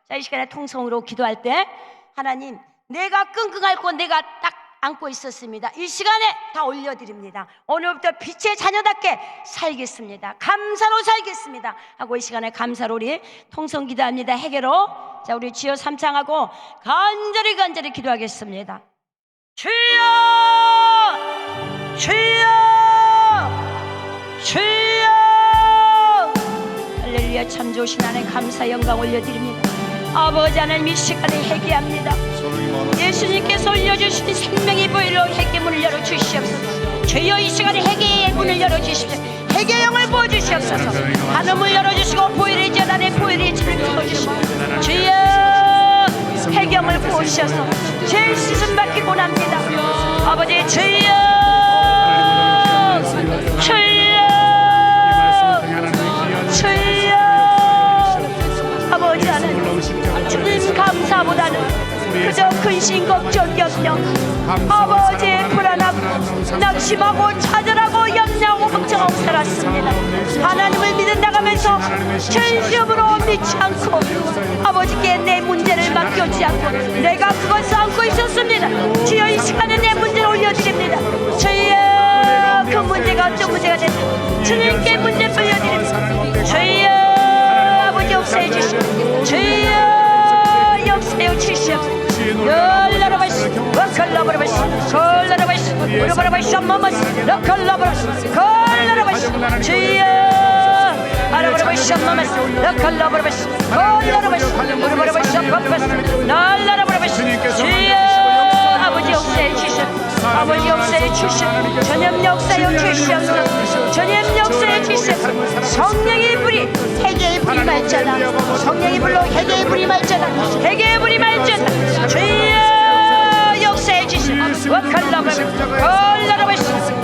[SPEAKER 3] 자, 이 시간에 통성으로 기도할 때 하나님 내가 끙끙 앓고 내가 딱 안고 있었습니다. 이 시간에 다 올려드립니다. 오늘부터 빛의 자녀답게 살겠습니다. 감사로 살겠습니다 하고 이 시간에 감사로 우리 통성 기도합니다. 해결로 자 우리 주여 삼창하고 간절히 기도하겠습니다. 주여 주여 주여 할렐루야. 참 좋으신 하나님 감사 영광 올려드립니다. 아버지 하나님 이 시간에 회개합니다. 예수님께서 올려주신 생명의 보혈로 회개 문을 열어주시옵소서. 주여 이 시간에 회개의 문을 열어주십시오. 회개의 영을 부어주시옵소서. 한음을 열어주시고 보혈의 전 안에 보혈의 전을 부어주시고 주여 회개영을 부어주셔서 죄 씻음 받기 원합니다. 아버지 주여 주여 주여 아버지 하나님 주님 감사보다는 그저 근심 걱정 염려 아버지 불안하고 낙심하고 좌절하고 염려하고 걱정하고 살았습니다. 하나님을 믿어 나가면서 전심으로 믿지 않고 아버지께 내 문제를 맡겨주지 않고 내가 그것을 안고 있었습니다. 주여 이 시간에 내 문제를 올려드립니다. 주여 그 문제가 어떤 문제가 됐든 주님께 문제 돌려드립니다. 주여 아버지 역사해 주시고 주여 역사해 주시옵소서. 걸러라바시 걸러라바시 걸러라바시 우르바라바시 엄마마스 걸러라바시 걸러라바시 주여 아라바라바시 엄마마스 걸러라바시 걸러라바시 우르바라바시 엄마마스 날라라바라바시 주여 아버지 역사해 주시옵소서. 아버지 역사해 주시옵소서. 전염 역사해 주시옵소서. 전염 역사해 주시옵소서. 성령의 불이 회개의 불이 말잖아. 성령의 불로 회개의 불이 말잖아. 회개의 불이 말잖아. 주여 역사해 주시옵소서. 걸러라바시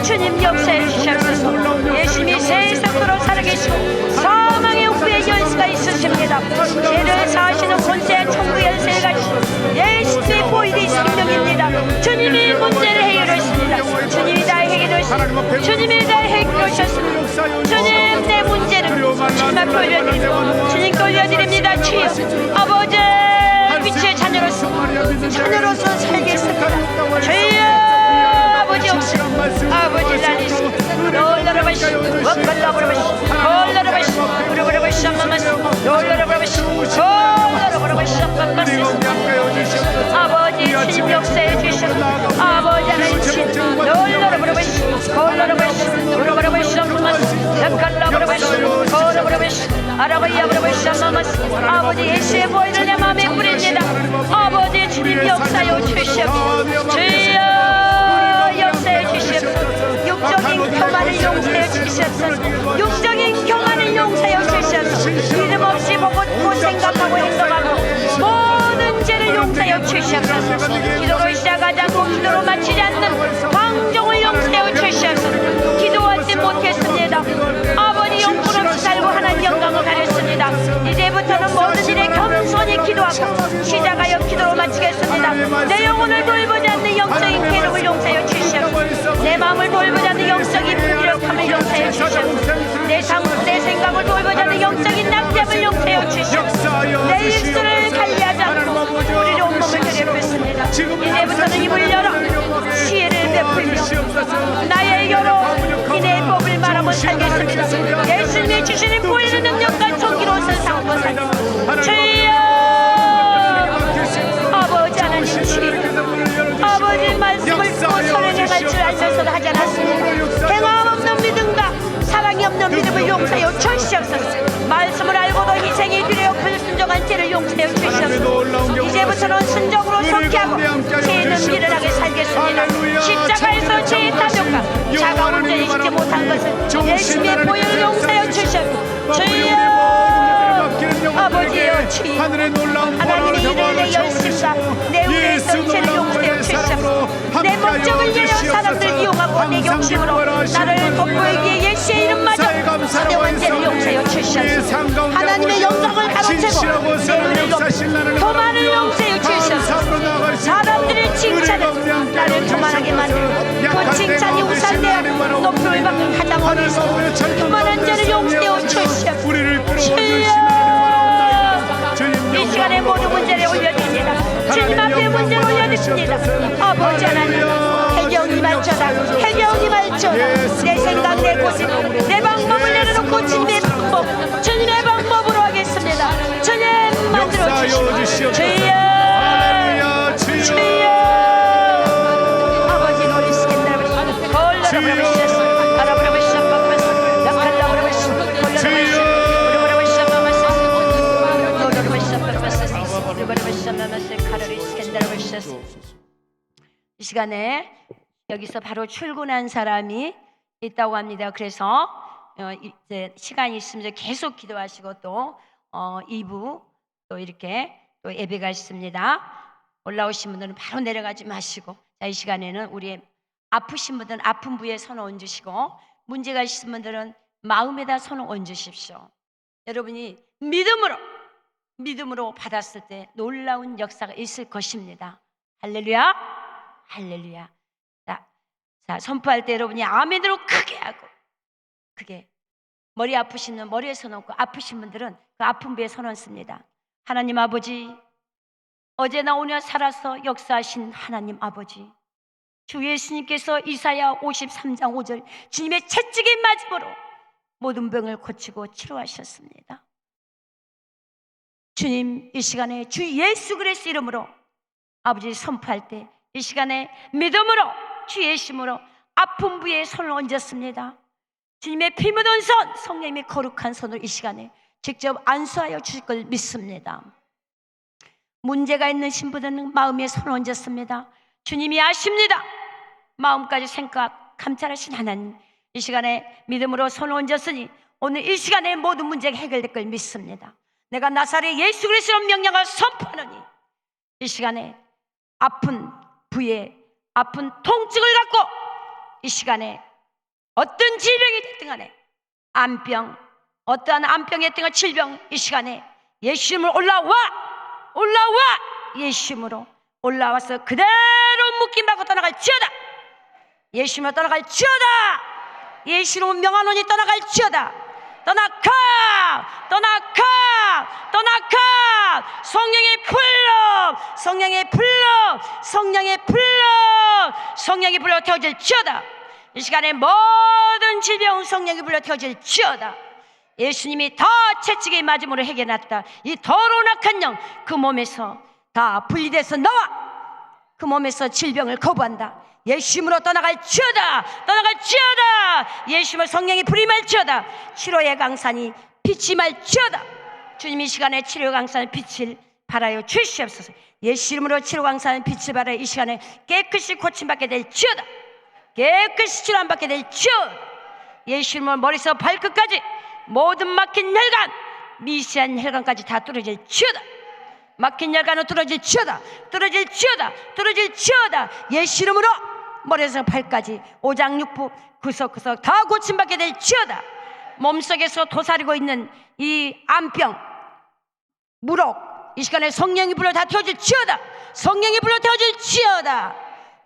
[SPEAKER 3] 주님 역사해 주시옵소서. 예수님이 세상으로 살아계시고 사망의 후에 연수가 있으십니다. 죄를 사하시는 권세 천국 연세에 가시고 예수님의 보혈이 생명입니다. 주님이 문제를 해결하십니다. 주님이 다 해결하십니다. 주님이 다 해결하셨습니다. 주님 내 문제를 주님께 올려드립니다. 주님께 올려드립니다. 주여 아버지 빛의 자녀로서 살겠습니다. 주여 아버지 없이 아버지 날리시 놀라라바시 워컬라브라바시 콜라라바시 우르브라바시 엄마마스 놀라라바시 콜라라바시 엄마마스 아버지 주님 역사해 주시고 아버지 하나님 신 놀라라바시 콜라라바시 우르브라바시 엄마마스 워컬라브라바시 콜라브라바시 아라바이아브라바시 엄마마스 아버지 예수의 보혈을 내 마음에 뿌립니다. 아버지 주님 역사여 주시옵소서. 주여 역사해 주시옵소서. 육적인 평안을 용서해 주시옵소서. 육적인 평안을 용서해 주시옵소서. 이름 없이 보고 생각하고 행동하고 모든 죄를 용서해 주시옵소서. 기도로 시작하지 않고 기도로 마치지 않는 방종을 용서해 주시옵소서. 기도하지 못했습니다. 아버지 영혼 없이 살고 하나님 영광을 가렸습니다. 이제부터는 모든 일에 겸손히 기도하고 시작하여 기도로 마치겠습니다. 내 영혼을 돌보지 않는 영적인 괴로움을 용서해 주시옵소서. 내 마음을 돌보지 않는 영적인 무기력함을 용서해 주시옵소서. 내 생각을 돌보지 않는 영적인 낙담을 용서해 주시옵소서. 내 입술을 관리하지 않고 우리를 온몸을 들여뵙습니다. 이제부터는 입을 열어 시혜를 베풀며 나의 여러 인의 법을 말하며 살겠습니다. 예수님이 주시는 보이는 능력과 총기로서 싸우고 살겠습니다. 주여 아버지 하나님 주여 아버지 말씀을 듣고 선행해 갈 줄 알면서도 하지 않았습니다. 행함 없는 믿음과 사랑이 없는 믿음을 용서하여 주시옵소서. 말씀을 알고도 희생이 두려워 불순종한 죄를 용서하여 주시옵소서. 이제부터는 순종으로 속죄하고 죄는 미련하게 살겠습니다. 십자가에서 죄의 탐욕과 자가 온전히 지지 못한 것을 예수님의 보혈을 용서하여 주시옵소서. 주여 아버지여 주여 하나님의 일을 내 열심과 내 우리의 정체를 용서하여 주시옵소서. 내 목적 사람들을 이용하고 내 욕심으로 나를 돋보이기에 예수의 이름마저 내 원죄를 용서하여 주시옵소서. 하나님의 영광을 가로채고 내 눈을 높이 교만을 용서하여 주시옵소서. 사람들의 칭찬은 나를 교만하게 만들고 그 칭찬이 우상되어 높임을 받는 하장원에서 교만한 자를 용서하여 주시옵소서. 이 시간에 모든 문제를 올려드립니다. 주님 앞에 문제를 올려드립니다. 아버지 하나님, 해경이 말쳐다, 해경이 말쳐다. 내 생각, 내 고집, 내 방법을 내려놓고 주님의 방법, 주님의 방법으로 하겠습니다. 주님 만들어 주시오. 주여, 주여. 아버지 노래 시킨다. 이 시간에 여기서 바로 출근한 사람이 있다고 합니다. 그래서 이제 시간이 있으면 계속 기도하시고 또 2부 또 이렇게 또 예배가 있습니다. 올라오신 분들은 바로 내려가지 마시고, 자, 이 시간에는 우리 아프신 분들은 아픈 부위에 손을 얹으시고, 문제가 있으신 분들은 마음에다 손을 얹으십시오. 여러분이 믿음으로 받았을 때 놀라운 역사가 있을 것입니다. 할렐루야, 할렐루야. 자, 선포할 때 여러분이 아멘으로 크게 하고, 크게. 머리 아프신 분은 머리에 손 얹고, 아프신 분들은 그 아픈 부위에 손 얹습니다. 하나님 아버지, 어제나 오늘 살아서 역사하신 하나님 아버지, 주 예수님께서 이사야 53장 5절 주님의 채찍에 맞음으로 모든 병을 고치고 치료하셨습니다. 주님, 이 시간에 주 예수 그리스도 이름으로 아버지 선포할 때 이 시간에 믿음으로 주 예수 이름으로 아픈 부위에 손을 얹었습니다. 주님의 피 묻은 손, 성령님의 거룩한 손을 이 시간에 직접 안수하여 주실 걸 믿습니다. 문제가 있는 신부들은 마음에 손을 얹었습니다. 주님이 아십니다. 마음까지 생각 감찰하신 하나님, 이 시간에 믿음으로 손을 얹었으니 오늘 이 시간에 모든 문제가 해결될 걸 믿습니다. 내가 나사렛 예수 그리스도의 명령을 선포하노니 이 시간에 아픈 부위에 아픈 통증을 갖고 이 시간에 어떤 질병이 됐든 간에 암병, 어떠한 암병이 됐든 간에 질병, 이 시간에 예수 이름으로 올라와 예수 이름으로 올라와서 그대로 묶임받고 떠나갈지어다. 예수 이름으로 떠나갈지어다. 예수 이름으로 명하노니 떠나갈지어다. 떠나가 성령의 불로 태워질지어다. 이 시간에 모든 질병 성령의 불로 태워질지어다. 예수님이 다 채찍에 맞음으로 해결했다. 이 더러운 악한 영 그 몸에서 다 분리돼서 나와. 그 몸에서 질병을 거부한다. 예수님으로 떠나갈지어다. 예수님을 성령이 불이 말지어다. 치료의 강산이 빛이 말지어다. 주님, 이 시간에 치료의 강산의 빛을 발하여 주시옵소서. 예수 이름으로 치료 강산의 빛을 발하여 이 시간에 깨끗이 고침받게 될지어다. 깨끗이 치료받게 될지어다. 예수 이름으로 머리에서 발끝까지 모든 막힌 혈관, 미세한 혈관까지 다 뚫어질지어다. 막힌 혈관은 뚫어질지어다. 예수 이름으로 머리에서 발까지 오장육부 구석구석 다 고침받게 될지어다. 몸속에서 도사리고 있는 이 암병, 무록, 이 시간에 성령이 불러 다 태워질지어다.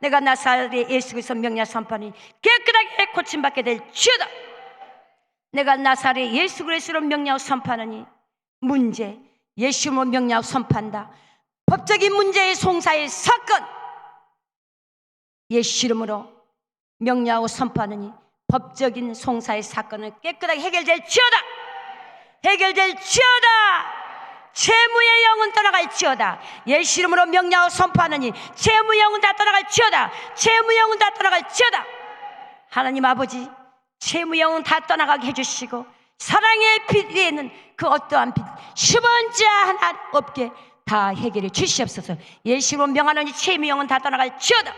[SPEAKER 3] 내가 나사렛 예수 그리스도 명령 선포하니 깨끗하게 고침받게 될지어다. 내가 나사렛 예수 그리스도 명령 선포하니 문제, 예수로 명령 선포한다. 법적인 문제의 송사의 사건, 예수 이름으로 명령하고 선포하느니 법적인 송사의 사건은 깨끗하게 해결될지어다. 채무의 영은 떠나갈지어다. 예수 이름으로 명령하고 선포하느니 채무 영은 다 떠나갈지어다. 하나님 아버지, 채무 영은 다 떠나가게 해주시고 사랑의 빛 위에는 그 어떠한 빛 시번자 하나 없게 다 해결해 주시옵소서. 예수 이름으로 명하노니 채무 영은 다 떠나갈지어다.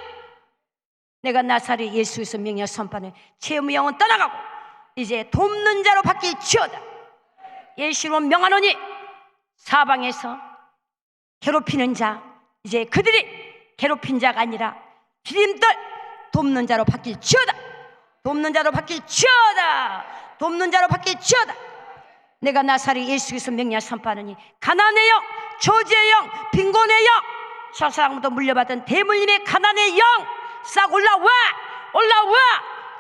[SPEAKER 3] 내가 나사렛 예수 그리스도 명령 선포하는 채무 영은 떠나가고 이제 돕는 자로 바뀔지어다. 예수 이름으로 명하노니 사방에서 괴롭히는 자, 이제 그들이 괴롭힌 자가 아니라 디딤돌 돕는 자로 바뀔지어다. 돕는 자로 바뀔지어다. 돕는 자로 바뀔지어다. 내가 나사렛 예수 그리스도 명령 선포하노니 가난의 영, 저주의 영, 빈곤의 영, 저사랑부터 물려받은 대물림의 가난의 영 싹 올라와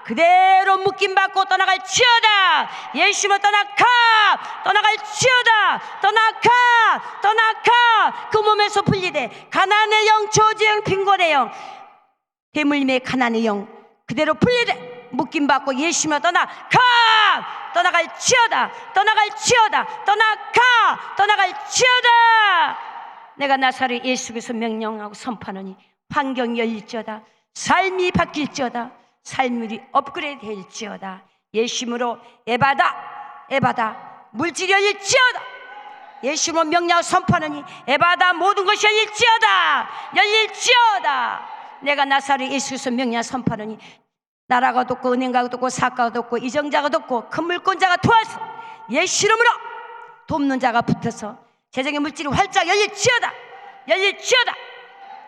[SPEAKER 3] 그대로 묶임받고 떠나갈지어다. 예수님을 떠나가 떠나갈지어다. 떠나가 그 몸에서 분리돼 가난의 영, 저주의 영, 빈곤의 영, 대물림의 가난의 영 그대로 분리돼 묶임받고 예수님을 떠나갈지어다. 내가 나사렛 예수 그리스도 명령하고 선포하노니 환경이 열릴지어다. 삶이 바뀔지어다. 삶이 업그레이드 될지어다. 예수님으로 에바다 물질이 열릴지어다. 예수님으로 명령 선포하노니 에바다 모든 것이 열릴지어다. 내가 나사렛 예수 그리스도 명령 선포하노니 나라가 돋고 은행가가 돋고 사가가 돋고 이정자가 돋고 큰 물권자가 도와서 예수 이름으로 돕는 자가 붙어서 재정의 물질이 활짝 열릴지어다.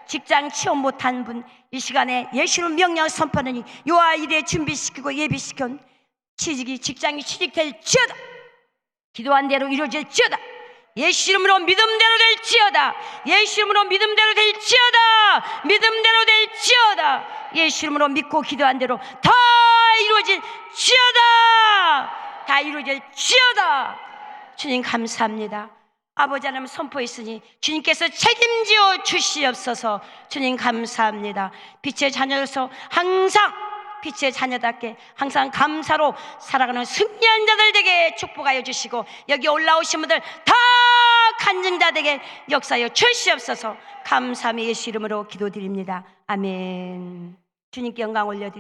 [SPEAKER 3] 직장 취업 못한 분 이 시간에 예수를 명령 선포하느니 요아 일에 준비시키고 예비시켜 직장이 취직될지어다. 기도한 대로 이루어질지어다. 예수 이름으로 믿음대로 될지어다. 예수 이름으로 믿고 기도한 대로 다 이루어질지어다. 주님 감사합니다. 아버지 하나님 선포했으니 주님께서 책임지어 주시옵소서. 주님 감사합니다. 빛의 자녀로서 항상 빛의 자녀답게 항상 감사로 살아가는 승리한 자들 되게 축복하여 주시고 여기 올라오신 분들 다 간증자 되게 역사하여 주시옵소서. 감사함의 예수 이름으로 기도드립니다. 아멘. 주님께 영광 올려드립니다.